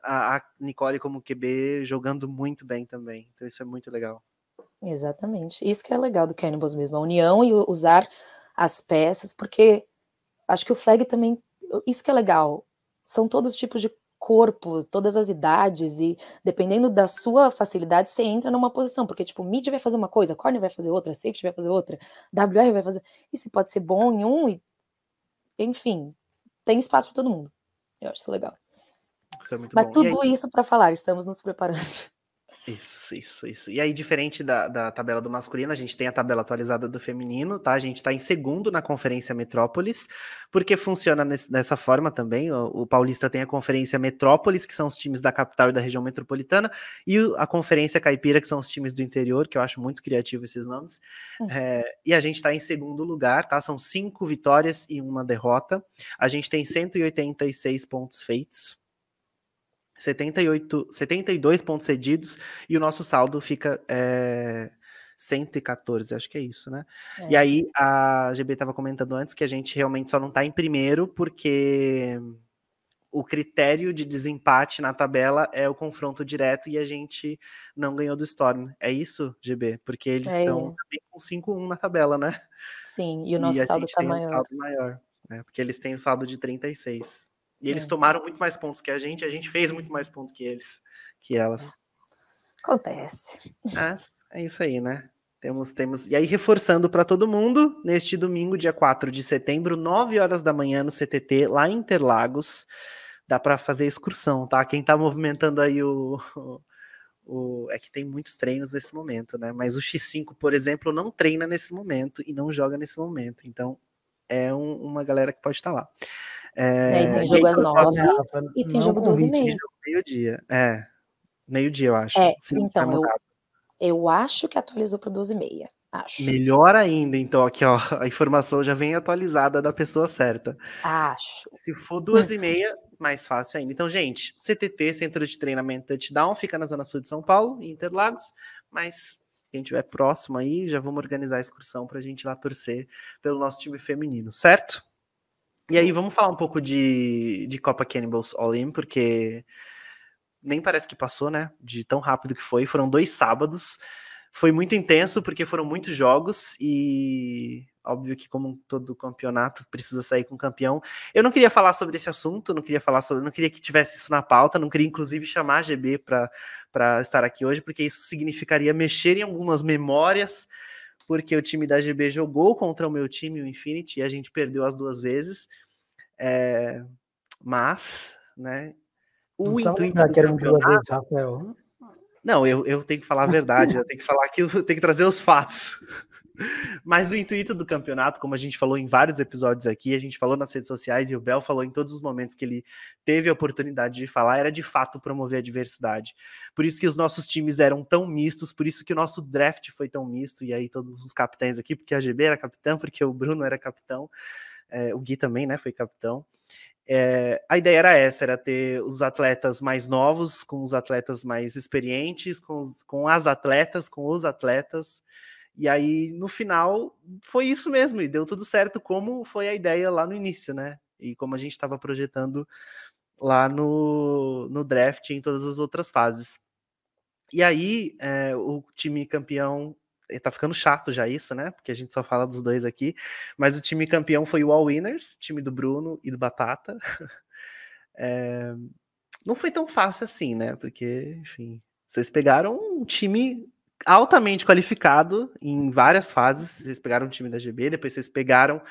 a Nicole como QB jogando muito bem também. Então isso é muito legal. Exatamente. Isso que é legal do Cannibals mesmo, a união e usar as peças, porque acho que o flag também, isso que é legal, são todos os tipos de corpo, todas as idades, e dependendo da sua facilidade, você entra numa posição, porque tipo, mid vai fazer uma coisa, corner vai fazer outra, safety vai fazer outra, WR vai fazer, e você pode ser bom em um, e enfim, tem espaço para todo mundo. Eu acho isso legal. Isso é muito Mas bom. tudo isso para falar, estamos nos preparando. Isso. E aí, diferente da tabela do masculino, a gente tem a tabela atualizada do feminino, tá? A gente tá em segundo na Conferência Metrópolis, porque funciona dessa forma também. O Paulista tem a Conferência Metrópolis, que são os times da capital e da região metropolitana, e a Conferência Caipira, que são os times do interior, que eu acho muito criativo esses nomes. E a gente tá em segundo lugar, tá? São 5 vitórias e 1 derrota. A gente tem 186 pontos feitos. 72 pontos cedidos, e o nosso saldo fica 114, acho que é isso, né? E aí, a GB estava comentando antes que a gente realmente só não está em primeiro porque o critério de desempate na tabela é o confronto direto e a gente não ganhou do Storm. É isso, GB? Porque eles estão também com 5-1 na tabela, né? Sim, e o nosso saldo tá maior. Um saldo maior, né? Porque eles têm o saldo de 36. E eles tomaram muito mais pontos que a gente fez muito mais pontos que elas. Acontece. Mas é isso aí, né? Temos. E aí, reforçando para todo mundo, neste domingo, dia 4 de setembro, 9 horas da manhã, no CTT, lá em Interlagos, dá para fazer excursão, tá? Quem tá movimentando aí é que tem muitos treinos nesse momento, né? Mas o X5, por exemplo, não treina nesse momento e não joga nesse momento. Então, é uma galera que pode estar lá. E tem jogo às 9 e tem jogo 12h30. Meio-dia. Meio-dia, eu acho. Então, eu acho que atualizou para 12h30. Acho. Melhor ainda, então, aqui, ó, a informação já vem atualizada da pessoa certa. Acho. Se for 2h30, mais fácil ainda. Então, gente, CTT, Centro de Treinamento Touchdown, fica na Zona Sul de São Paulo, em Interlagos, mas quem estiver próximo aí, já vamos organizar a excursão pra gente ir lá torcer pelo nosso time feminino, certo? E aí, vamos falar um pouco de Copa Cannibals All-In, porque nem parece que passou, né? De tão rápido que foi. Foram 2 sábados. Foi muito intenso, porque foram muitos jogos e óbvio que, como todo campeonato, precisa sair com campeão. Eu não queria falar sobre esse assunto, não queria que tivesse isso na pauta, não queria, inclusive, chamar a GB para estar aqui hoje, porque isso significaria mexer em algumas memórias, porque o time da GB jogou contra o meu time, o Infinity, e a gente perdeu as 2 vezes. Mas, né, o intuito do que eram 2 vezes, campeonato... Rafael. Não, eu tenho que falar a verdade, eu tenho que falar aquilo, eu tenho que trazer os fatos. Mas o intuito do campeonato, como a gente falou em vários episódios aqui, a gente falou nas redes sociais e o Bel falou em todos os momentos que ele teve a oportunidade de falar, era de fato promover a diversidade. Por isso que os nossos times eram tão mistos, por isso que o nosso draft foi tão misto, e aí todos os capitães aqui, porque a GB era capitão, porque o Bruno era capitão, o Gui também, né, foi capitão. A ideia era essa, era ter os atletas mais novos com os atletas mais experientes, com as atletas, com os atletas, e aí no final foi isso mesmo, e deu tudo certo como foi a ideia lá no início, né, e como a gente estava projetando lá no draft em todas as outras fases. E aí o time campeão... Tá ficando chato já isso, né? Porque a gente só fala dos 2 aqui. Mas o time campeão foi o All Winners, time do Bruno e do Batata. Não foi tão fácil assim, né? Porque, enfim, vocês pegaram um time altamente qualificado em várias fases. Vocês pegaram o time da GB, depois vocês pegaram...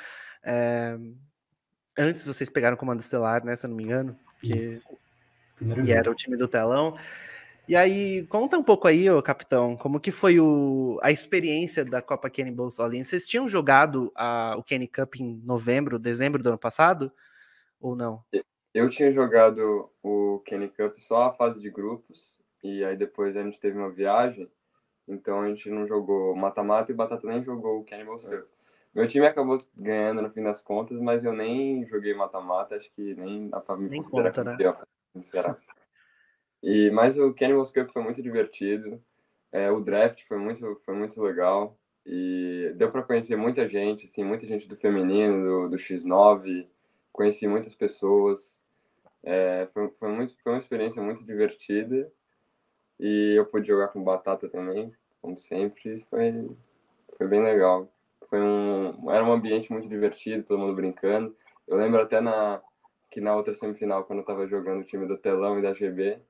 Antes vocês pegaram o Comando Estelar, né? Se eu não me engano. Isso. E era o time do telão. E aí, conta um pouco aí, ô capitão, como que foi a experiência da Copa Cannibals All-In? Vocês tinham jogado o Kenny Cup em dezembro do ano passado? Ou não? Eu tinha jogado o Kenny Cup só a fase de grupos, e aí depois a gente teve uma viagem, então a gente não jogou mata-mata e o Batata nem jogou o Cannibals Cup. Meu time acabou ganhando no fim das contas, mas eu nem joguei mata-mata, acho que nem dá pra me considerar campeão, né? Mas o Cannibals Cup foi muito divertido, o draft foi muito legal, e deu para conhecer muita gente, assim, muita gente do feminino, do X9, conheci muitas pessoas, foi uma experiência muito divertida, e eu pude jogar com Batata também, como sempre, foi bem legal. Era um ambiente muito divertido, todo mundo brincando. Eu lembro até que na outra semifinal, quando eu tava jogando o time do Telão e da GB,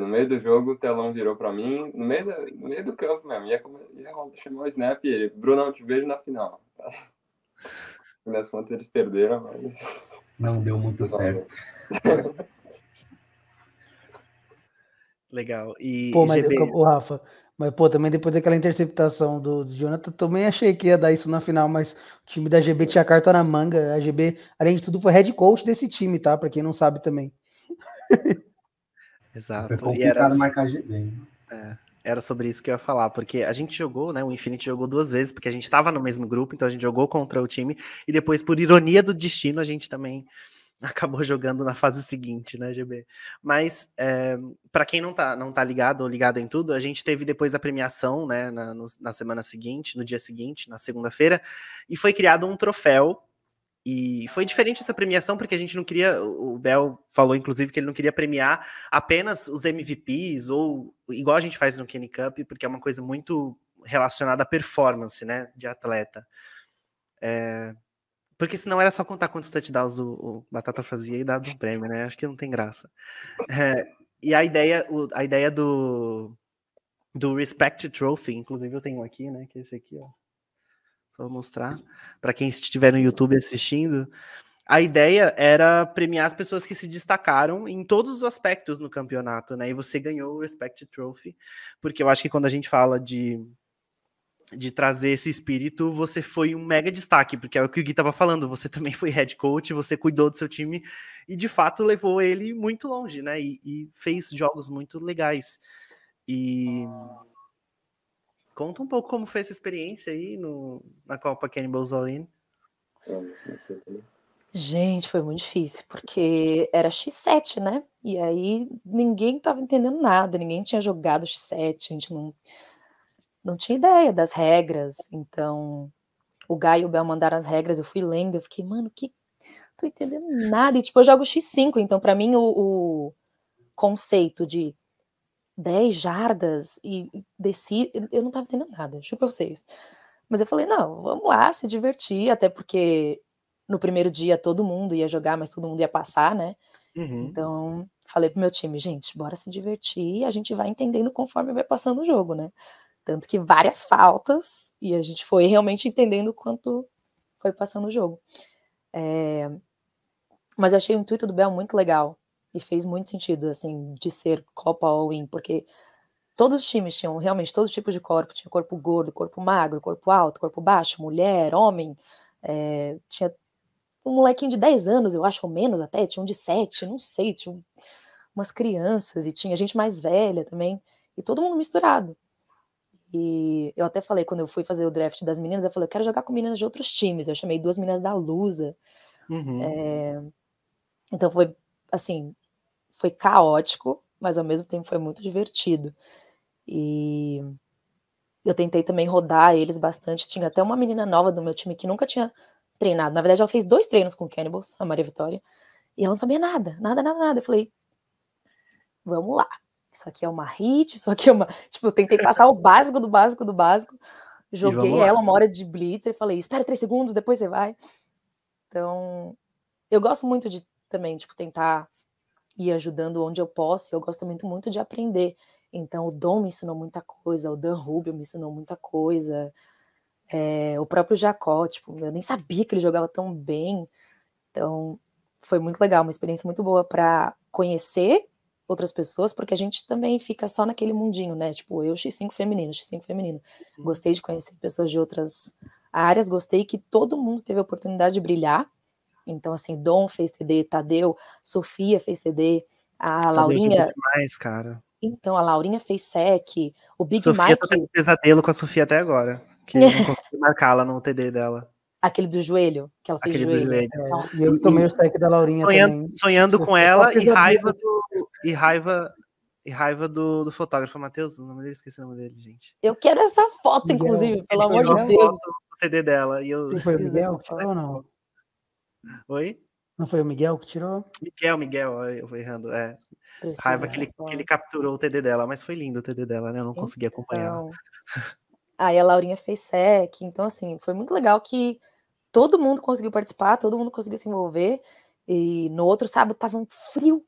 no meio do jogo, o Telão virou pra mim, no meio do campo mesmo, ia chamar o snap e ele: Brunão, te vejo na final. Nas contas eles perderam, mas... Não deu muito certo. Legal. E Pô, mas GB... Rafa, mas pô, também depois daquela interceptação do Jonathan, também achei que ia dar isso na final, mas o time da GB tinha carta na manga. A GB, além de tudo, foi head coach desse time, tá? Pra quem não sabe também. Exato. Foi complicado marcar a GB. Era sobre isso que eu ia falar, porque a gente jogou, né? O Infinity jogou 2 vezes, porque a gente estava no mesmo grupo, então a gente jogou contra o time, e depois, por ironia do destino, a gente também acabou jogando na fase seguinte, né, GB? Mas, para quem não tá ligado ou ligado em tudo, a gente teve depois a premiação, né, na semana seguinte, no dia seguinte, na segunda-feira, e foi criado um troféu. E foi diferente essa premiação, porque a gente não queria... O Bel falou, inclusive, que ele não queria premiar apenas os MVPs, ou igual a gente faz no Kenny Cup, porque é uma coisa muito relacionada à performance, né, de atleta. Porque senão era só contar quantos touchdowns o Batata fazia e dar um prêmio, né? Acho que não tem graça. E a ideia do Respect Trophy, inclusive eu tenho aqui, né, que é esse aqui, ó. Só vou mostrar para quem estiver no YouTube assistindo. A ideia era premiar as pessoas que se destacaram em todos os aspectos no campeonato, né? E você ganhou o Respect Trophy, porque eu acho que quando a gente fala de trazer esse espírito, você foi um mega destaque, porque é o que o Gui estava falando, você também foi head coach, você cuidou do seu time e de fato levou ele muito longe, né? E fez jogos muito legais. E Conta um pouco como foi essa experiência aí na Copa Cannibals All In. Gente, foi muito difícil, porque era X7, né? E aí ninguém tava entendendo nada, ninguém tinha jogado X7, a gente não tinha ideia das regras. Então, o Guy e o Bel mandaram as regras, eu fui lendo, eu fiquei, mano, que tô entendendo nada. E tipo, eu jogo X5, então pra mim o conceito de 10 jardas e desci, eu não tava entendendo nada, juro pra vocês. Mas eu falei, não, vamos lá, se divertir, até porque no primeiro dia todo mundo ia jogar, mas todo mundo ia passar, né? Então, falei pro meu time, gente, bora se divertir, a gente vai entendendo conforme vai passando o jogo, né? Tanto que várias faltas, e a gente foi realmente entendendo quanto foi passando o jogo. Mas eu achei o intuito do Bel muito legal, e fez muito sentido, assim, de ser Copa All-In, porque todos os times tinham realmente todos os tipos de corpo, tinha corpo gordo, corpo magro, corpo alto, corpo baixo, mulher, homem, tinha um molequinho de 10 anos, eu acho, ou menos até, tinha um de 7, não sei, tinha umas crianças, e tinha gente mais velha também, e todo mundo misturado. E eu até falei, quando eu fui fazer o draft das meninas, eu falei, eu quero jogar com meninas de outros times, eu chamei 2 meninas da Lusa. Então foi, assim, foi caótico, mas ao mesmo tempo foi muito divertido. E eu tentei também rodar eles bastante, tinha até uma menina nova do meu time que nunca tinha treinado, na verdade ela fez 2 treinos com o Cannibals, a Maria Vitória, e ela não sabia nada. Eu falei, vamos lá, isso aqui é uma hit, isso aqui é uma... Tipo, eu tentei passar o básico do básico do básico, joguei ela uma hora de blitz e falei, espera 3 segundos, depois você vai. Então, eu gosto muito de também, tipo, tentar ir ajudando onde eu posso, e eu gosto muito de aprender. Então, o Dom me ensinou muita coisa, o Dan Rubio me ensinou muita coisa, o próprio Jacó, tipo, eu nem sabia que ele jogava tão bem. Então, foi muito legal, uma experiência muito boa para conhecer outras pessoas, porque a gente também fica só naquele mundinho, né? Tipo, eu X5 feminino. Gostei de conhecer pessoas de outras áreas, gostei que todo mundo teve a oportunidade de brilhar. Então, assim, Dom fez TD, Tadeu, Sofia fez TD, a Laurinha... demais, cara. Então, a Laurinha fez SEC, o Big Sofia Mike... tá tendo pesadelo com a Sofia até agora, que eu não consegui marcá-la no TD dela. Aquele do joelho, que ela fez Aquele joelho. do joelho. Nossa, E eu tomei o SEC da Laurinha também. Sonhando com ela e raiva do fotógrafo Matheus, o nome dele, esqueci o nome dele, gente. Eu quero essa foto, Miguel. inclusive, pelo amor de Ele tirou Deus. a foto do TD dela e eu... Não foi o Miguel que tirou ou não? Oi? Não foi o Miguel que tirou? Miguel, eu vou errando, Precisa raiva que ele capturou o TD dela, mas foi lindo o TD dela, né? Eu não consegui acompanhar. Aí a Laurinha fez SEC, então assim, foi muito legal que todo mundo conseguiu participar, todo mundo conseguiu se envolver, e no outro sábado tava um frio,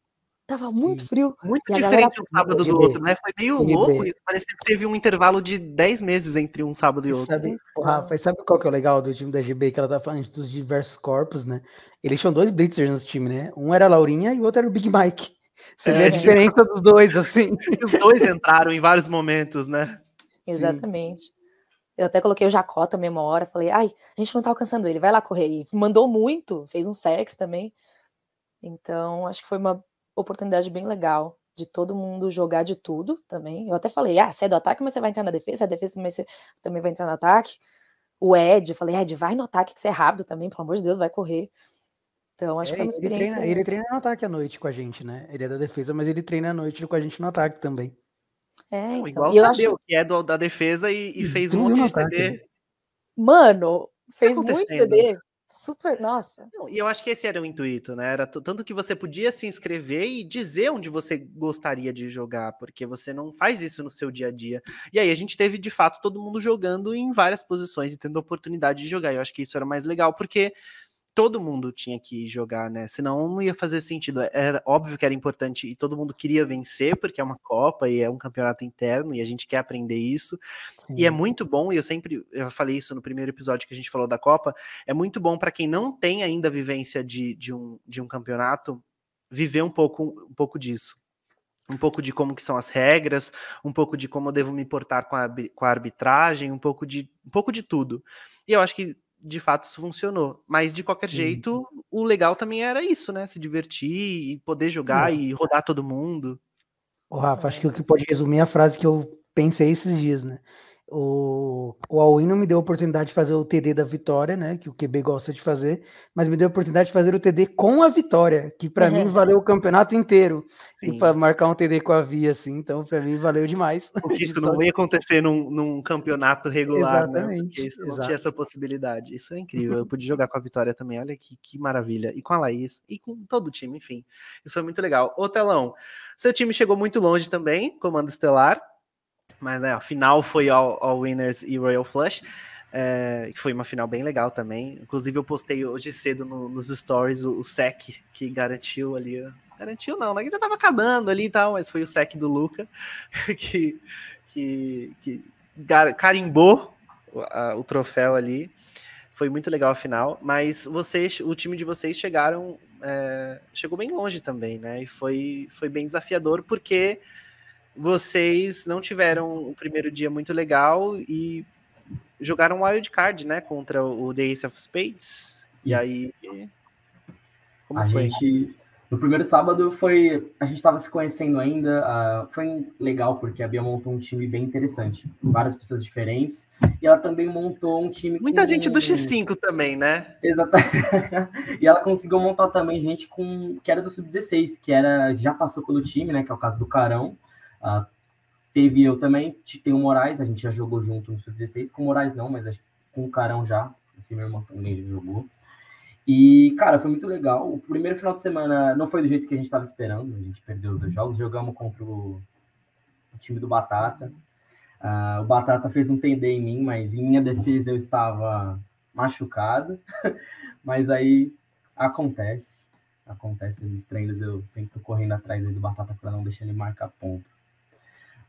tava muito frio. Muito diferente um sábado do outro, né? Foi meio louco isso, parecia que teve um intervalo de 10 meses entre um sábado e outro. Rafa, sabe qual que é o legal do time da GB, que ela tá falando dos diversos corpos, né? Eles tinham 2 blitzers no time, né? Um era a Laurinha e o outro era o Big Mike. Você vê a diferença dos dois, assim. Os dois entraram em vários momentos, né? Exatamente. Sim. Eu até coloquei o Jacó também uma hora, falei, a gente não tá alcançando ele, vai lá correr. E mandou muito, fez um sex também. Então, acho que foi uma oportunidade bem legal de todo mundo jogar de tudo também. Eu até falei, você é do ataque, mas você vai entrar na defesa, a defesa também, você também vai entrar no ataque. O Ed, eu falei, Ed, vai no ataque que você é rápido também, pelo amor de Deus, vai correr. Então, acho que foi uma experiência... Ele treina no ataque à noite com a gente, né? Ele é da defesa, mas ele treina à noite com a gente no ataque também. Então. Igual o Tadeu, que é da defesa e fez um monte de TD. Mano, fez muito TD. Super, nossa. E eu acho que esse era o intuito, né? Era tanto que você podia se inscrever e dizer onde você gostaria de jogar, porque você não faz isso no seu dia a dia. E aí a gente teve, de fato, todo mundo jogando em várias posições e tendo a oportunidade de jogar. Eu acho que isso era mais legal, porque todo mundo tinha que jogar, né? Senão não ia fazer sentido. Era óbvio que era importante e todo mundo queria vencer, porque é uma Copa e é um campeonato interno e a gente quer aprender isso. Sim. E é muito bom, e eu falei isso no primeiro episódio que a gente falou da Copa, é muito bom para quem não tem ainda a vivência de um campeonato, viver um pouco disso. Um pouco de como que são as regras, um pouco de como eu devo me portar com a arbitragem, um pouco de tudo. E eu acho que de fato isso funcionou, mas de qualquer jeito o legal também era isso, né, se divertir e poder jogar e rodar todo mundo. Rafa, acho que o que pode resumir a frase que eu pensei esses dias, né, O All-in não me deu a oportunidade de fazer o TD da vitória, né? Que o QB gosta de fazer, mas me deu a oportunidade de fazer o TD com a vitória, que para mim valeu o campeonato inteiro. Sim. E para marcar um TD com a Via, assim, então para mim valeu demais. Porque isso não ia acontecer num campeonato regular, Exatamente, né? Porque isso não tinha essa possibilidade. Isso é incrível. Eu pude jogar com a Vitória também, olha que maravilha. E com a Laís, e com todo o time, enfim. Isso foi muito legal. Ô, Telão, seu time chegou muito longe também, Comando Estelar. Mas a final foi All Winners e Royal Flush, que foi uma final bem legal também. Inclusive eu postei hoje cedo nos stories o sec que garantiu ali. Garantiu não, né? Que já tava acabando ali e tal, mas foi o sec do Luca que carimbou o troféu ali. Foi muito legal a final, mas o time de vocês chegou bem longe também, né? E foi bem desafiador porque vocês não tiveram o primeiro dia muito legal e jogaram wild card, né, contra o The Ace of Spades. Isso. E aí, como foi? No primeiro sábado a gente estava se conhecendo ainda, foi legal porque a Bia montou um time bem interessante, várias pessoas diferentes, e ela também montou um time muita gente do X5 também, né? Exatamente. E ela conseguiu montar também gente que era do Sub-16, já passou pelo time, né, que é o caso do Carão. Teve eu também, tem o Moraes, a gente já jogou junto no Sub-16, com o Moraes não, mas com o Carão já, assim, meu irmão também já jogou. E, cara, foi muito legal. O primeiro final de semana não foi do jeito que a gente estava esperando, a gente perdeu os 2 jogos, jogamos contra o time do Batata. O Batata fez um TD em mim, mas em minha defesa eu estava machucado, mas aí acontece nos treinos eu sempre tô correndo atrás do Batata para não deixar ele marcar ponto.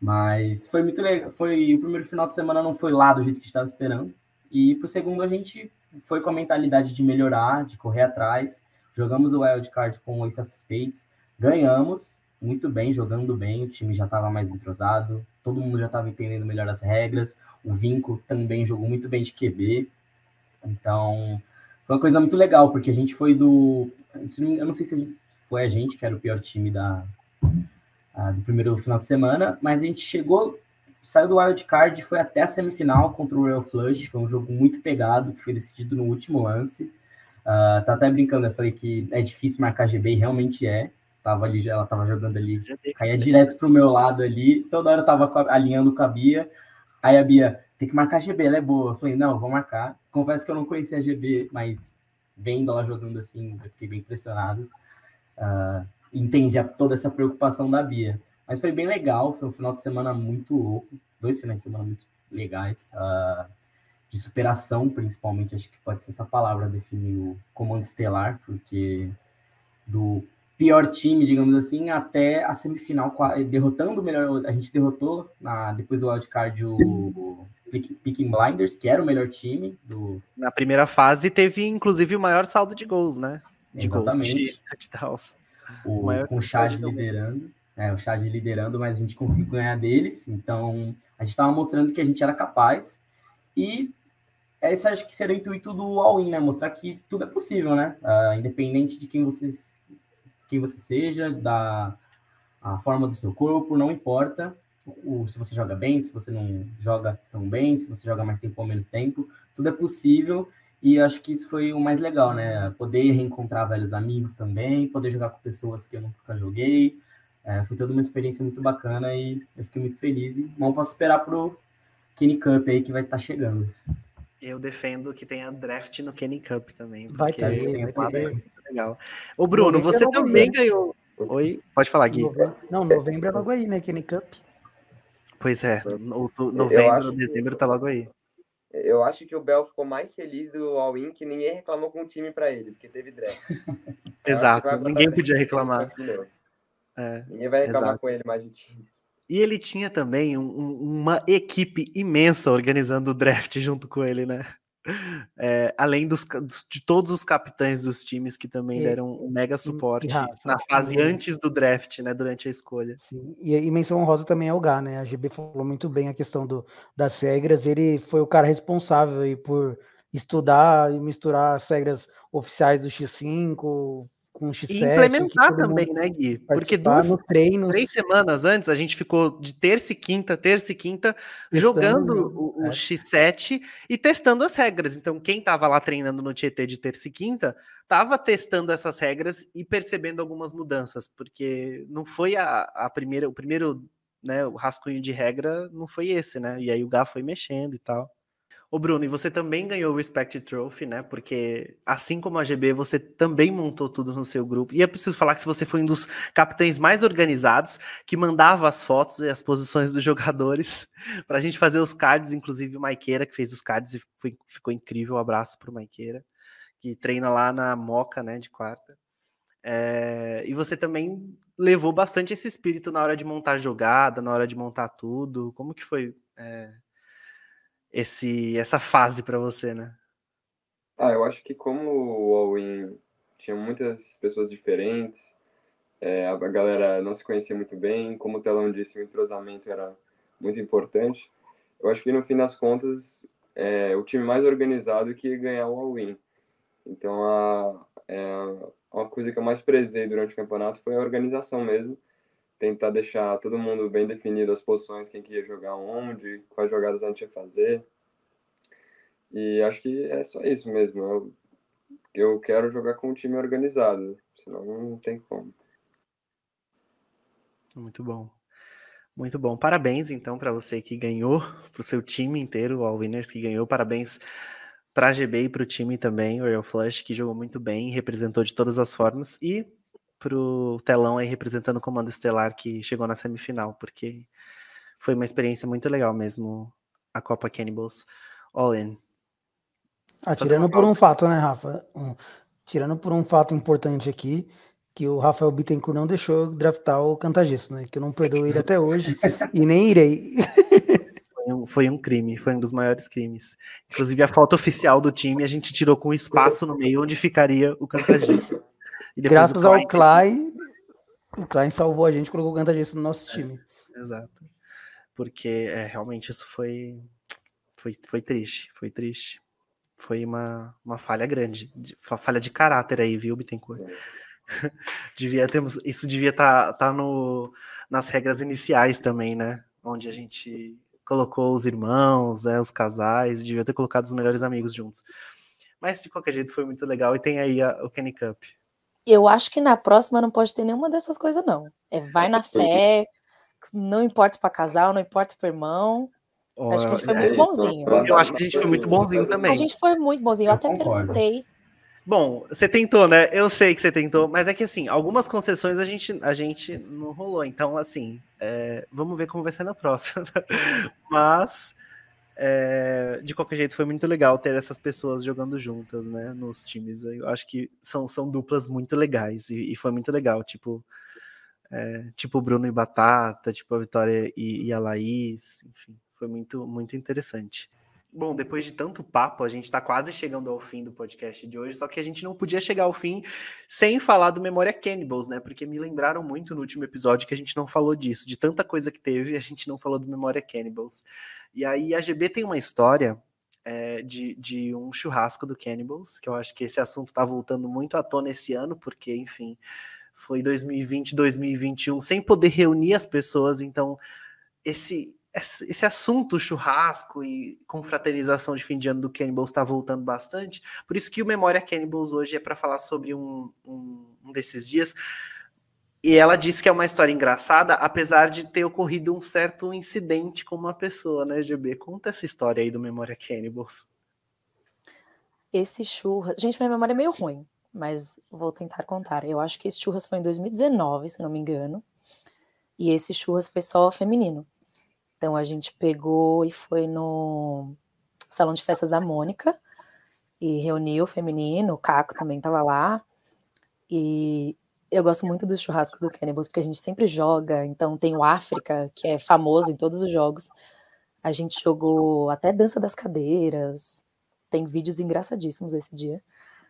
Mas foi muito legal. O primeiro final de semana não foi lá do jeito que estava esperando. E pro segundo a gente foi com a mentalidade de melhorar, de correr atrás. Jogamos o Wild Card com o Ace of Spades. Ganhamos muito bem, jogando bem. O time já estava mais entrosado. Todo mundo já estava entendendo melhor as regras. O Vinco também jogou muito bem de QB. Então, foi uma coisa muito legal, porque a gente foi eu não sei se foi a gente que era o pior time do primeiro final de semana, mas a gente saiu do Wild Card e foi até a semifinal contra o Royal Flush. Foi um jogo muito pegado, que foi decidido no último lance. Tá até brincando, eu falei que é difícil marcar GB, e realmente é. Ela tava jogando ali, caía direto pro meu lado ali, toda hora eu tava alinhando com a Bia. Aí a Bia, tem que marcar GB, ela é boa. Eu falei, não, vou marcar. Confesso que eu não conhecia a GB, mas vendo ela jogando assim, eu fiquei bem impressionado. Entendi toda essa preocupação da Bia. Mas foi bem legal, foi um final de semana muito louco, 2 finais de semana muito legais, de superação, principalmente, acho que pode ser essa palavra definir o Comando Estelar, porque do pior time, digamos assim, até a semifinal, derrotando o melhor, a gente derrotou, depois do wildcard, o Peaky Blinders, que era o melhor time. Na primeira fase teve, inclusive, o maior saldo de gols, né? Exatamente. De touchdowns. Com o Chad liderando. O Chad liderando, mas a gente conseguiu ganhar deles. Então, a gente estava mostrando que a gente era capaz. E esse acho que seria o intuito do All-In, né? Mostrar que tudo é possível, né? Independente de quem você seja, a forma do seu corpo, não importa. Se você joga bem, se você não joga tão bem, se você joga mais tempo ou menos tempo, tudo é possível. E acho que isso foi o mais legal, né? Poder reencontrar velhos amigos também, poder jogar com pessoas que eu nunca joguei. Foi toda uma experiência muito bacana e eu fiquei muito feliz. E não posso esperar pro Kenny Cup aí que vai estar chegando. Eu defendo que tenha draft no Kenny Cup também. Vai ter. Muito legal. Ô, Bruno, você também ganhou. Oi? Pode falar, Gui. Novembro é logo aí, né? Kenny Cup. Pois é, novembro, dezembro tá logo aí. Eu acho que o Bel ficou mais feliz do All-In que ninguém reclamou com o time para ele, porque teve draft. Exato, ninguém podia reclamar. Ninguém vai reclamar com ele mais de time. E ele tinha também uma equipe imensa organizando o draft junto com ele, né? Além de todos os capitães dos times que também deram um mega suporte na fase antes do draft, né? Durante a escolha. Sim. E menção honrosa também é o Gá, né? A GB falou muito bem a questão das regras. Ele foi o cara responsável aí por estudar e misturar as regras oficiais do X5 com com X7. E implementar também, né, Gui? Porque nos treinos. 3 semanas antes, a gente ficou de terça e quinta, jogando o X7 e testando as regras. Então, quem tava lá treinando no Tietê de terça e quinta, tava testando essas regras e percebendo algumas mudanças, porque não foi o primeiro, né, o rascunho de regra não foi esse, né? E aí o Gá foi mexendo e tal. Ô Bruno, e você também ganhou o Respect Trophy, né? Porque assim como a GB, você também montou tudo no seu grupo. E eu preciso falar que você foi um dos capitães mais organizados, que mandava as fotos e as posições dos jogadores pra gente fazer os cards, inclusive o Maiqueira, que fez os cards e ficou incrível. Um abraço pro Maiqueira, que treina lá na Moca, né, de quarta. E você também levou bastante esse espírito na hora de montar jogada, na hora de montar tudo. Como que foi essa fase para você, né? Eu acho que como o All-In tinha muitas pessoas diferentes, a galera não se conhecia muito bem, como o Telão disse, o entrosamento era muito importante. Eu acho que no fim das contas, o time mais organizado que ia ganhar o All-In. Então, uma coisa que eu mais prezei durante o campeonato foi a organização mesmo, tentar deixar todo mundo bem definido as posições, quem que ia jogar onde, quais jogadas a gente ia fazer. E acho que é só isso mesmo. Eu quero jogar com um time organizado, senão não tem como. Muito bom. Muito bom. Parabéns, então, para você que ganhou, para o seu time inteiro, o All Winners que ganhou. Parabéns para a GB e para o time também, o Royal Flush, que jogou muito bem, representou de todas as formas. E para o Telão aí, representando o Comando Estelar, que chegou na semifinal, porque foi uma experiência muito legal mesmo, a Copa Cannibals All-In. Tirando por um fato, né, Rafa? Tirando por um fato importante aqui, que o Rafael Bittencourt não deixou draftar o Cantagesso, né? Que eu não perdoo ele até hoje e nem irei. Foi um crime, foi um dos maiores crimes. Inclusive a foto oficial do time a gente tirou com espaço no meio onde ficaria o Cantagesso. Graças ao Klein, o Klein salvou a gente e colocou o Cantagesso no nosso time. Exato. Porque realmente isso foi triste, foi triste. Foi uma falha grande, uma falha de caráter aí, viu, Bittencourt? Isso devia estar nas regras iniciais também, né? Onde a gente colocou os irmãos, os casais, devia ter colocado os melhores amigos juntos. Mas de qualquer jeito foi muito legal e tem aí o Kenny Cup. Eu acho que na próxima não pode ter nenhuma dessas coisas, não. Vai na fé, não importa para casal, não importa para irmão. Acho que a gente foi muito bonzinho. Eu acho que a gente foi muito bonzinho também. A gente foi muito bonzinho. Eu até perguntei. Bom, você tentou, né? Eu sei que você tentou, mas é que assim, algumas concessões a gente não rolou. Então, assim, vamos ver como vai ser na próxima. Mas, de qualquer jeito, foi muito legal ter essas pessoas jogando juntas, né? Nos times. Eu acho que são duplas muito legais e foi muito legal. Tipo o Bruno e Batata, tipo a Vitória e a Laís, enfim. Foi muito, muito interessante. Bom, depois de tanto papo, a gente está quase chegando ao fim do podcast de hoje, só que a gente não podia chegar ao fim sem falar do Memória Cannibals, né? Porque me lembraram muito no último episódio que a gente não falou disso, de tanta coisa que teve, a gente não falou do Memória Cannibals. E aí a GB tem uma história de um churrasco do Cannibals, que eu acho que esse assunto está voltando muito à tona esse ano, porque, enfim, foi 2020, 2021, sem poder reunir as pessoas, então esse assunto churrasco e confraternização de fim de ano do Cannibals está voltando bastante, por isso que o Memória Cannibals hoje é para falar sobre um desses dias, e ela disse que é uma história engraçada, apesar de ter ocorrido um certo incidente com uma pessoa, né, GB? Conta essa história aí do Memória Cannibals. Esse churras... Gente, minha memória é meio ruim, mas vou tentar contar. Eu acho que esse churras foi em 2019, se não me engano, e esse churras foi só feminino. Então, a gente pegou e foi no Salão de Festas da Mônica e reuniu o feminino, o Caco também estava lá. E eu gosto muito dos churrascos do Cannibals, porque a gente sempre joga. Então, tem o África, que é famoso em todos os jogos. A gente jogou até Dança das Cadeiras. Tem vídeos engraçadíssimos esse dia.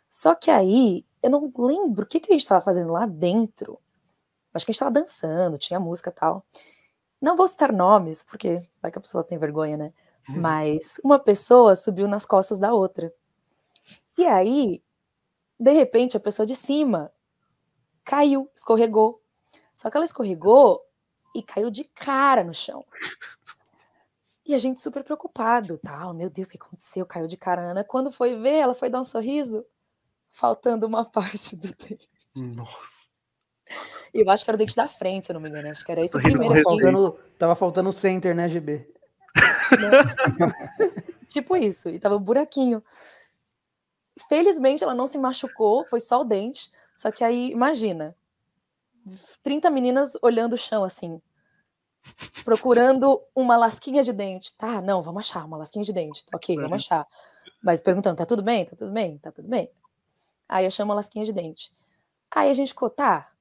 Só que aí, eu não lembro o que a gente estava fazendo lá dentro. Acho que a gente estava dançando, tinha música e tal. Não vou citar nomes, porque vai que a pessoa tem vergonha, né? Mas uma pessoa subiu nas costas da outra. E aí, de repente, a pessoa de cima caiu, escorregou. Só que ela escorregou e caiu de cara no chão. E a gente super preocupado, tal, meu Deus, o que aconteceu? Caiu de cara, Ana. Quando foi ver, ela foi dar um sorriso, faltando uma parte do dente. Nossa. Eu acho que era o dente da frente, se eu não me engano. Acho que era esse o Sorrindo primeiro com aqui. Tava faltando o center, né, GB? Tipo isso, e tava um buraquinho. Felizmente ela não se machucou, foi só o dente. Só que aí, imagina, 30 meninas olhando o chão assim, procurando uma lasquinha de dente. Tá, não, vamos achar uma lasquinha de dente. Ok, vamos achar. Mas perguntando, tá tudo bem? Tá tudo bem? Tá tudo bem? Aí achamos uma lasquinha de dente. Aí a gente ficou, tá,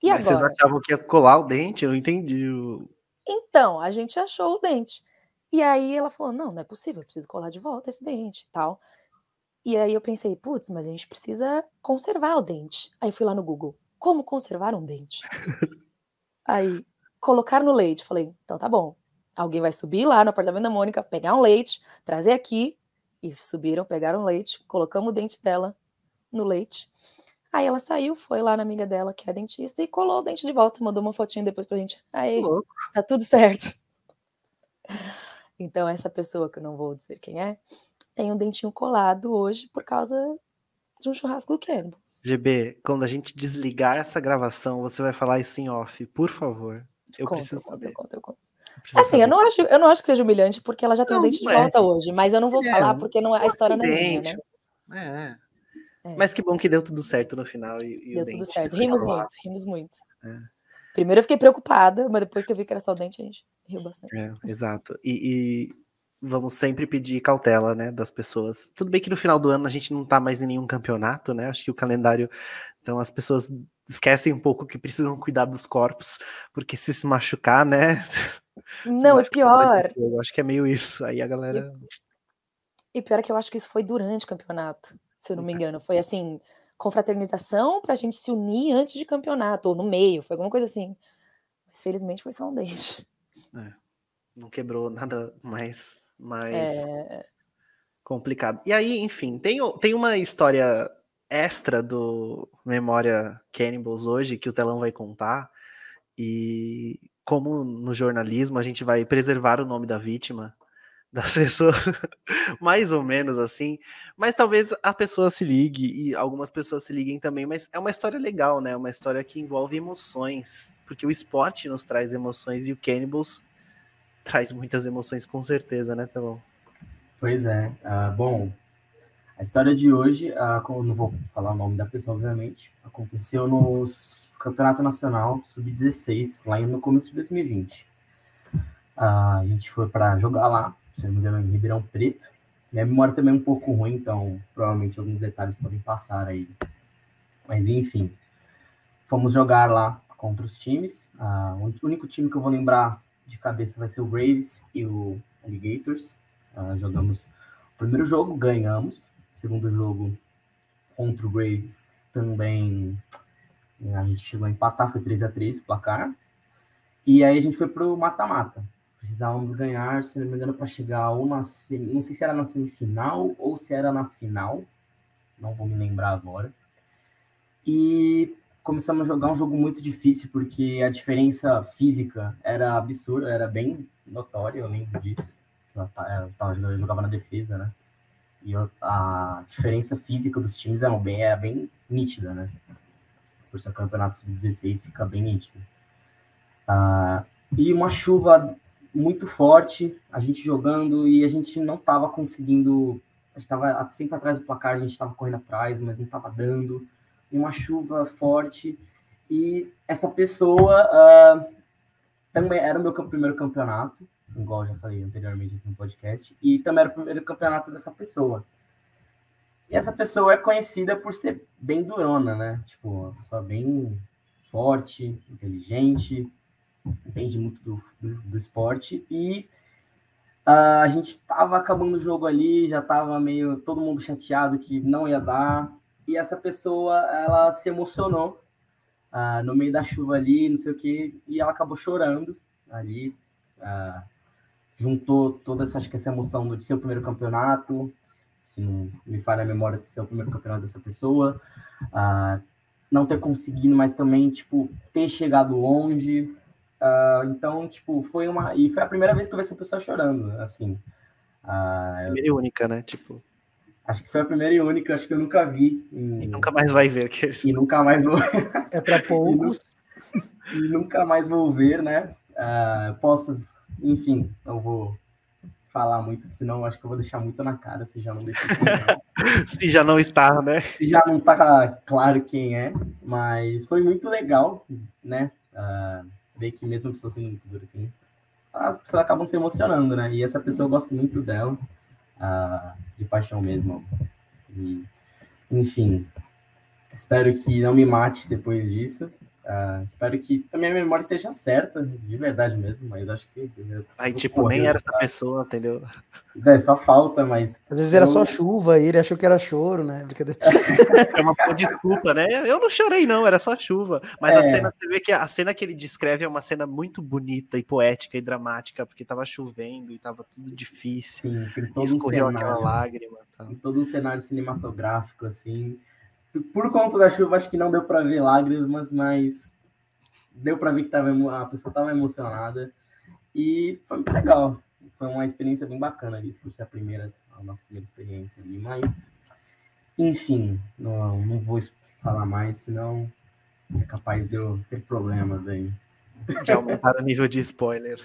e Mas agora? vocês achavam que ia colar o dente? Eu não entendi. Então, a gente achou o dente. E aí ela falou, não é possível, eu preciso colar de volta esse dente e tal. E aí eu pensei, putz, mas a gente precisa conservar o dente. Aí eu fui lá no Google, como conservar um dente? Aí, colocar no leite. Falei, então tá bom. Alguém vai subir lá no apartamento da Mônica, pegar um leite, trazer aqui. E subiram, pegaram leite, colocamos o dente dela no leite. Aí ela saiu, foi lá na amiga dela, que é dentista, e colou o dente de volta, mandou uma fotinha depois pra gente. Aí, tá tudo certo. Então essa pessoa, que eu não vou dizer quem é, tem um dentinho colado hoje por causa de um churrasco do Cannibals. GB, quando a gente desligar essa gravação, você vai falar isso em off, por favor. Eu preciso saber. Assim, eu não acho que seja humilhante, porque ela já tem o dente de volta hoje, mas eu não vou falar porque a história não é minha, né? Mas que bom que deu tudo certo no final. Deu tudo certo. Rimos muito. Primeiro eu fiquei preocupada, mas depois que eu vi que era só o dente, a gente riu bastante. Exato. E vamos sempre pedir cautela, né, das pessoas. Tudo bem que no final do ano a gente não tá mais em nenhum campeonato, né? Acho que o calendário... Então as pessoas esquecem um pouco que precisam cuidar dos corpos, porque se machucar, né? Não, é pior. Eu acho que é meio isso. Aí a galera... E pior é que eu acho que isso foi durante o campeonato, se eu não me engano. Foi assim, confraternização pra gente se unir antes de campeonato, ou no meio, foi alguma coisa assim. Mas felizmente foi só um dente. Não quebrou nada mais complicado. E aí, enfim, tem uma história extra do Memória Cannibals hoje, que o Telão vai contar, e como no jornalismo a gente vai preservar o nome da vítima, das pessoas, mais ou menos assim, mas talvez a pessoa se ligue, e algumas pessoas se liguem também, mas é uma história legal, né? Uma história que envolve emoções, porque o esporte nos traz emoções, e o Cannibals traz muitas emoções, com certeza, né, Telão? Pois é. Bom, a história de hoje, não vou falar o nome da pessoa, obviamente, aconteceu no Campeonato Nacional Sub-16, lá no começo de 2020. A gente foi para jogar lá, se não me engano, em Ribeirão Preto. Minha memória também é um pouco ruim, então provavelmente alguns detalhes podem passar aí. Mas enfim, fomos jogar lá contra os times. O único time que eu vou lembrar de cabeça vai ser o Braves e o Alligators. Jogamos o primeiro jogo, ganhamos. O segundo jogo contra o Braves também a gente chegou a empatar, foi 3-3 o placar. E aí a gente foi pro mata-mata. Precisávamos ganhar, se não me engano, para chegar ou não sei se era na semifinal ou se era na final. Não vou me lembrar agora. E começamos a jogar um jogo muito difícil, porque a diferença física era absurda, era bem notória, eu lembro disso. Eu jogava na defesa, né? E a diferença física dos times era bem nítida, né? Por ser um campeonato sub-16, fica bem nítido. E uma chuva muito forte, a gente jogando, e a gente não estava conseguindo... A gente estava sempre atrás do placar, a gente estava correndo atrás, mas não estava dando. E uma chuva forte. E essa pessoa também era o meu primeiro campeonato, igual eu já falei anteriormente aqui no podcast, e também era o primeiro campeonato dessa pessoa. E essa pessoa é conhecida por ser bem durona, né? Tipo, uma pessoa bem forte, inteligente, entende muito do esporte. E a gente estava acabando o jogo ali, já estava meio todo mundo chateado que não ia dar. E essa pessoa, ela se emocionou no meio da chuva ali, não sei o que, e ela acabou chorando ali. Juntou toda essa emoção de ser o primeiro campeonato, se não me falha a memória, de ser o primeiro campeonato dessa pessoa. não ter conseguido, mas também, tipo, ter chegado longe. Então, tipo, foi a primeira vez que eu vi essa pessoa chorando, assim. Primeira e única, né? Tipo... Acho que foi a primeira e única, acho que eu nunca vi. E nunca mais vai ver. E nunca mais vou... É para poucos. E nunca mais vou ver, né? Enfim, não vou falar muito, senão acho que eu vou deixar muito na cara, se já não deixa. Se já não está, né? Se já não tá claro quem é, mas foi muito legal, né? Ver que mesmo a pessoa sendo muito dura assim, as pessoas acabam se emocionando, né? E essa pessoa eu gosto muito dela, de paixão mesmo. E, enfim, espero que não me mate depois disso. Espero que também a memória esteja certa, de verdade mesmo, mas acho que... Aí, tipo, nem era essa pessoa, entendeu? Só falta, mas... Às vezes era só chuva e ele achou que era choro, né? Brincadeira. É uma desculpa, né? Eu não chorei, não, era só chuva. Mas a cena, você vê que a cena que ele descreve é uma cena muito bonita e poética e dramática, porque tava chovendo e tava tudo difícil. Sim, e escorreu aquela lágrima. Tá? Em todo um cenário cinematográfico, assim... Por conta da chuva, acho que não deu para ver lágrimas, mas deu para ver que a pessoa estava emocionada. E foi muito legal. Foi uma experiência bem bacana ali, por ser a nossa primeira experiência ali. Mas, enfim, não vou falar mais, senão é capaz de eu ter problemas aí. De aumentar o nível de spoiler.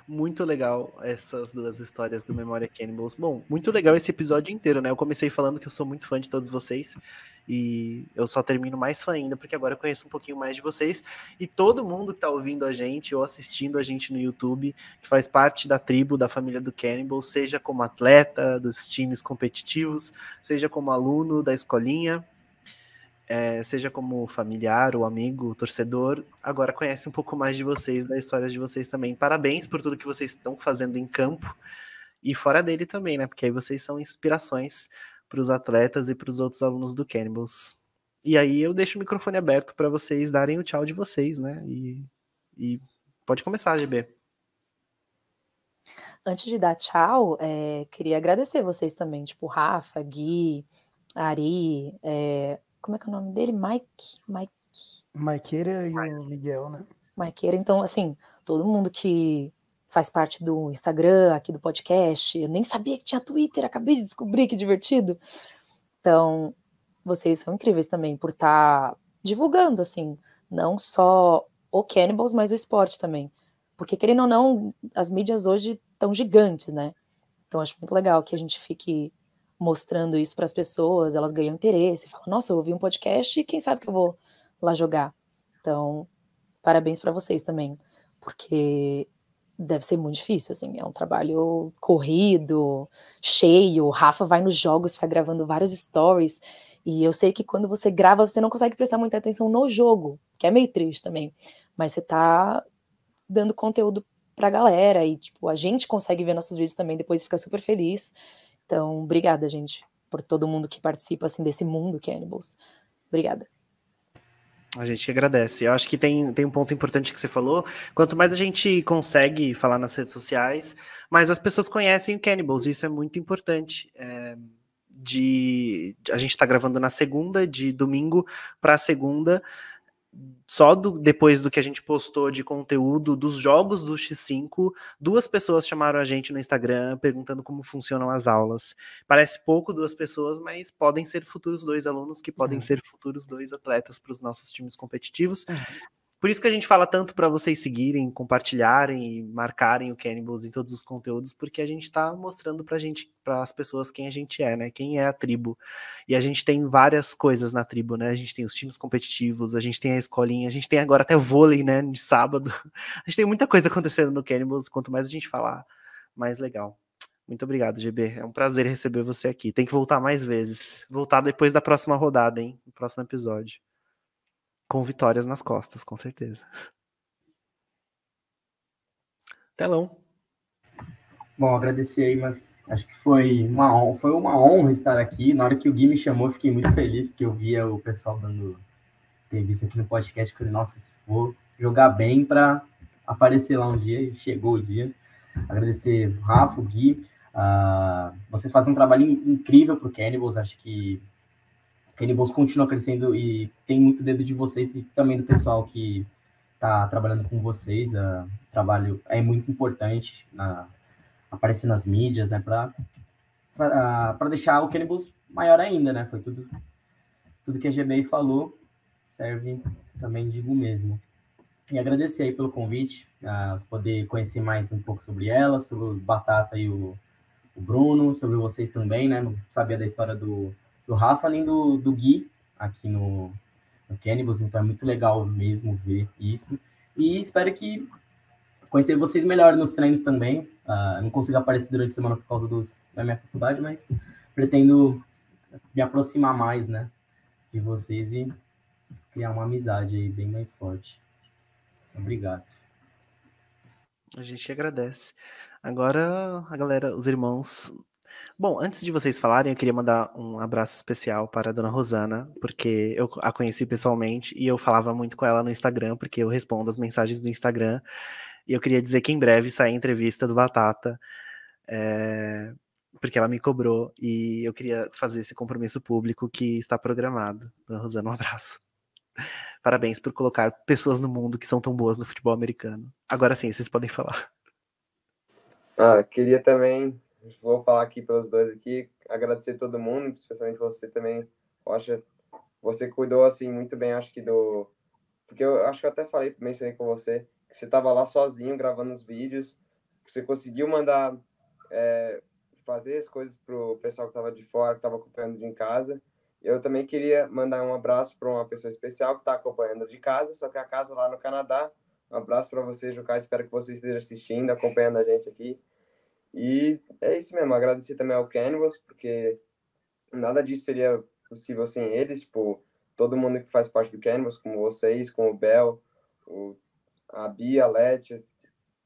Muito legal essas duas histórias do Memória Cannibals. Bom, muito legal esse episódio inteiro, né? Eu comecei falando que eu sou muito fã de todos vocês e eu só termino mais fã ainda, porque agora eu conheço um pouquinho mais de vocês e todo mundo que tá ouvindo a gente ou assistindo a gente no YouTube, que faz parte da tribo, da família do Cannibals, seja como atleta dos times competitivos, seja como aluno da escolinha, seja como familiar ou amigo, torcedor, agora conhece um pouco mais de vocês, da história de vocês também. Parabéns por tudo que vocês estão fazendo em campo e fora dele também, né? Porque aí vocês são inspirações para os atletas e para os outros alunos do Cannibals. E aí eu deixo o microfone aberto para vocês darem o tchau de vocês, né? E pode começar, GB. Antes de dar tchau, queria agradecer vocês também, tipo Rafa, Gui, Ari, como é que é o nome dele? Maiqueira e o Miguel, né? Maiqueira. Então, assim, todo mundo que faz parte do Instagram, aqui do podcast, eu nem sabia que tinha Twitter, acabei de descobrir, que divertido. Então, vocês são incríveis também por estar divulgando, assim, não só o Cannibals, mas o esporte também. Porque, querendo ou não, as mídias hoje estão gigantes, né? Então, acho muito legal que a gente fique mostrando isso para as pessoas, elas ganham interesse, falam, nossa, eu ouvi um podcast e quem sabe que eu vou lá jogar. Então, parabéns para vocês também, porque deve ser muito difícil, assim, é um trabalho corrido, cheio, o Rafa vai nos jogos, fica gravando vários stories, e eu sei que quando você grava, você não consegue prestar muita atenção no jogo, que é meio triste também, mas você tá dando conteúdo pra galera, e tipo, a gente consegue ver nossos vídeos também, depois fica super feliz. Então, obrigada, gente, por todo mundo que participa, assim, desse mundo Cannibals. Obrigada. A gente agradece. Eu acho que tem um ponto importante que você falou. Quanto mais a gente consegue falar nas redes sociais, mais as pessoas conhecem o Cannibals. Isso é muito importante. A gente tá gravando na segunda, de domingo para segunda. Só depois do que a gente postou de conteúdo dos jogos do X5, 2 pessoas chamaram a gente no Instagram perguntando como funcionam as aulas. Parece pouco 2 pessoas, mas podem ser futuros 2 alunos que podem ser futuros 2 atletas para os nossos times competitivos. Por isso que a gente fala tanto para vocês seguirem, compartilharem e marcarem o Cannibals em todos os conteúdos, porque a gente está mostrando para as pessoas quem a gente é, né? Quem é a tribo. E a gente tem várias coisas na tribo, né? A gente tem os times competitivos, a gente tem a escolinha, a gente tem agora até vôlei, né? De sábado. A gente tem muita coisa acontecendo no Cannibals. Quanto mais a gente falar, mais legal. Muito obrigado, GB. É um prazer receber você aqui. Tem que voltar mais vezes. Voltar depois da próxima rodada, hein? No próximo episódio. Com vitórias nas costas, com certeza. Telão. Bom, agradecer aí, mas acho que foi uma honra estar aqui. Na hora que o Gui me chamou, eu fiquei muito feliz, porque eu via o pessoal dando entrevista aqui no podcast. Eu falei, nossa, vou jogar bem para aparecer lá um dia, e chegou o dia. Agradecer o Rafa, o Gui. Vocês fazem um trabalho incrível para o Cannibals. Acho que Cannibals continua crescendo e tem muito dedo de vocês e também do pessoal que está trabalhando com vocês. O trabalho é muito importante aparecer nas mídias, né, para deixar o Cannibals maior ainda, né? Foi tudo que a GB falou, serve também, digo mesmo. E agradecer aí pelo convite, poder conhecer mais um pouco sobre ela, sobre o Batata e o Bruno, sobre vocês também, né? Não sabia da história do Rafa, nem do Gui aqui no Cannibals, então é muito legal mesmo ver isso. E espero que conhecer vocês melhor nos treinos também. Não consigo aparecer durante a semana por causa da minha faculdade, mas pretendo me aproximar mais, né, de vocês e criar uma amizade aí bem mais forte. Obrigado. A gente agradece. Agora, a galera, os irmãos... Bom, antes de vocês falarem, eu queria mandar um abraço especial para a dona Rosana, porque eu a conheci pessoalmente e eu falava muito com ela no Instagram, porque eu respondo as mensagens do Instagram. E eu queria dizer que em breve sai a entrevista do Batata, porque ela me cobrou e eu queria fazer esse compromisso público que está programado. Dona Rosana, um abraço. Parabéns por colocar pessoas no mundo que são tão boas no futebol americano. Agora sim, vocês podem falar. Queria também, vou falar aqui pelos dois aqui, agradecer todo mundo, especialmente você também, Rocha. Você cuidou, assim, muito bem, acho que porque eu acho que eu até mencionei com você, que você estava lá sozinho gravando os vídeos, você conseguiu mandar, fazer as coisas pro pessoal que estava de fora, que estava acompanhando de casa. Eu também queria mandar um abraço para uma pessoa especial que está acompanhando de casa, só que a casa lá no Canadá. Um abraço para você, Jucá. Espero que você esteja assistindo, acompanhando a gente aqui. E é isso mesmo. Agradecer também ao Cannibals, porque nada disso seria possível sem eles. Tipo, todo mundo que faz parte do Cannibals, como vocês, como o Bel, a Bia, a Letes,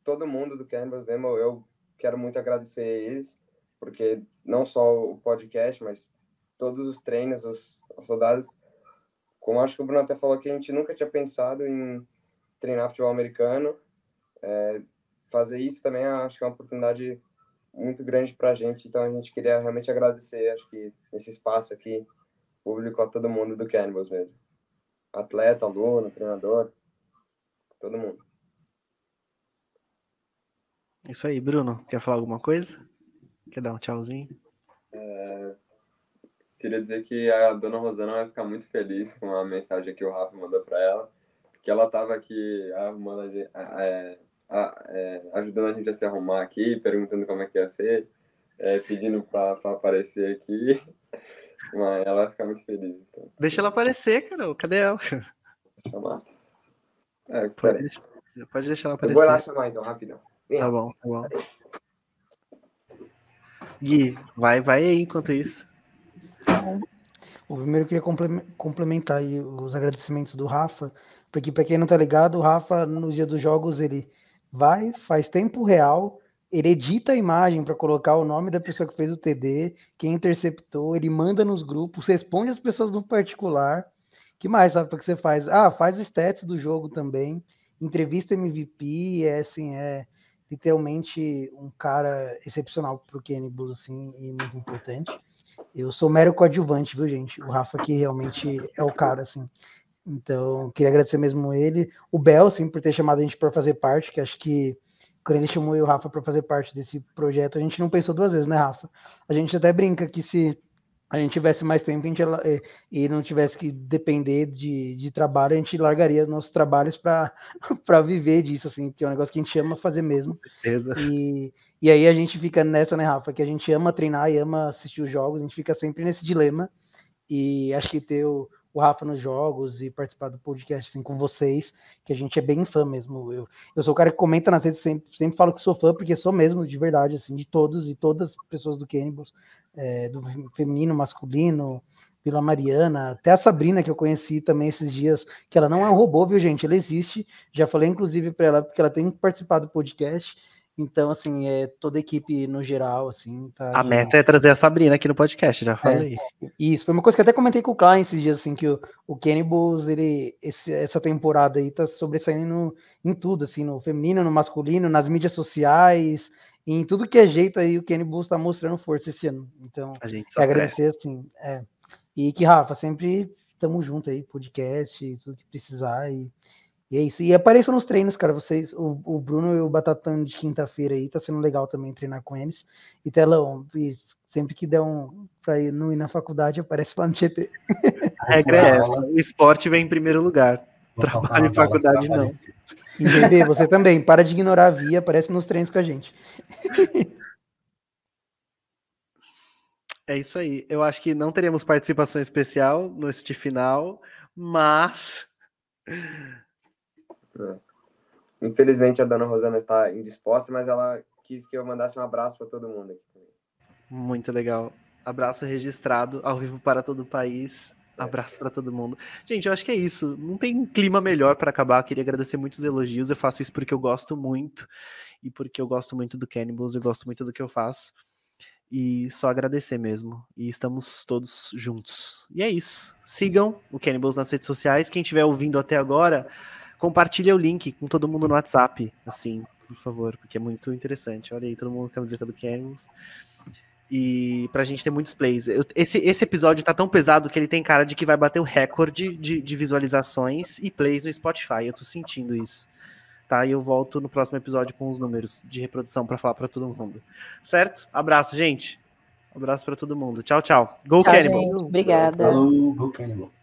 todo mundo do Cannibals mesmo. Eu quero muito agradecer a eles, porque não só o podcast, mas todos os treinos, os soldados, como acho que o Bruno até falou, que a gente nunca tinha pensado em treinar futebol americano. Fazer isso também acho que é uma oportunidade muito grande para a gente, então a gente queria realmente agradecer, acho que nesse espaço aqui, público, a todo mundo do Cannibals mesmo. Atleta, aluno, treinador, todo mundo. Isso aí, Bruno, quer falar alguma coisa? Quer dar um tchauzinho? Queria dizer que a dona Rosana vai ficar muito feliz com a mensagem que o Rafa mandou para ela, que ela estava aqui arrumando ajudando a gente a se arrumar aqui, perguntando como é que ia ser, pedindo para aparecer aqui, mas ela vai ficar muito feliz. Então. Deixa ela aparecer, Carol, cadê ela? Chamar? Pode deixar ela aparecer. Eu vou lá chamar então, rapidão. Tá bom. Gui, vai aí enquanto isso. O primeiro eu queria complementar aí os agradecimentos do Rafa, porque para quem não tá ligado, o Rafa, nos dias dos jogos, ele faz tempo real, ele edita a imagem para colocar o nome da pessoa que fez o TD, quem interceptou, ele manda nos grupos, responde as pessoas no particular. Que mais, sabe, que você faz? Faz stats do jogo também, entrevista MVP, é literalmente um cara excepcional pro Cannibals, assim, e muito importante. Eu sou mero coadjuvante, viu, gente? O Rafa aqui realmente é o cara, assim. Então, queria agradecer mesmo ele. O Bel, assim, por ter chamado a gente para fazer parte, que acho que quando ele chamou o Rafa para fazer parte desse projeto, a gente não pensou duas vezes, né, Rafa? A gente até brinca que se a gente tivesse mais tempo e não tivesse que depender de trabalho, a gente largaria nossos trabalhos para viver disso, assim, que é um negócio que a gente ama fazer mesmo. Com certeza. E aí a gente fica nessa, né, Rafa, que a gente ama treinar e ama assistir os jogos, a gente fica sempre nesse dilema, e acho que ter o Rafa nos jogos e participar do podcast assim, com vocês, que a gente é bem fã mesmo. Eu sou o cara que comenta nas redes, sempre falo que sou fã, porque sou mesmo, de verdade, assim, de todos e todas as pessoas do Cannibals, do feminino, masculino, Vila Mariana, até a Sabrina, que eu conheci também esses dias, que ela não é um robô, viu, gente? Ela existe, já falei inclusive para ela, porque ela tem que participar do podcast. Então, assim, toda a equipe no geral, assim, tá... A meta é trazer a Sabrina aqui no podcast, já falei. Isso, foi uma coisa que eu até comentei com o Klein esses dias, assim, que o Cannibals, essa temporada aí tá sobressaindo em tudo, assim, no feminino, no masculino, nas mídias sociais, em tudo que é jeito aí, o Cannibals tá mostrando força esse ano. Então, a gente só agradecer, assim, E que, Rafa, sempre estamos junto aí, podcast, tudo que precisar. E é isso. E apareçam nos treinos, cara. Vocês, o Bruno e o Batatão de quinta-feira aí, tá sendo legal também treinar com eles. E Telão, sempre que der pra não ir na faculdade, aparece lá no GT. A regra é essa. O esporte vem em primeiro lugar. Trabalho em faculdade, não. E GB, você também. Para de ignorar a Via, aparece nos treinos com a gente. É isso aí. Eu acho que não teremos participação especial neste final, mas... Infelizmente a dona Rosana está indisposta, mas ela quis que eu mandasse um abraço para todo mundo aqui. Muito legal. Abraço registrado, ao vivo para todo o país. Abraço para todo mundo. Gente, eu acho que é isso. Não tem clima melhor para acabar. Eu queria agradecer muitos elogios. Eu faço isso porque eu gosto muito. E porque eu gosto muito do Cannibals. Eu gosto muito do que eu faço. E só agradecer mesmo. E estamos todos juntos. E é isso. Sigam o Cannibals nas redes sociais. Quem estiver ouvindo até agora, compartilha o link com todo mundo no WhatsApp. Assim, por favor, porque é muito interessante. Olha aí, todo mundo com a camiseta do Cannibals. E pra gente ter muitos plays. Esse episódio tá tão pesado que ele tem cara de que vai bater o recorde de visualizações e plays no Spotify. Eu tô sentindo isso. Tá? E eu volto no próximo episódio com os números de reprodução pra falar pra todo mundo. Certo? Abraço, gente. Abraço pra todo mundo. Tchau, tchau. Go Tchau, Cannibal. gente. Obrigada. Falou, Go Cannibals.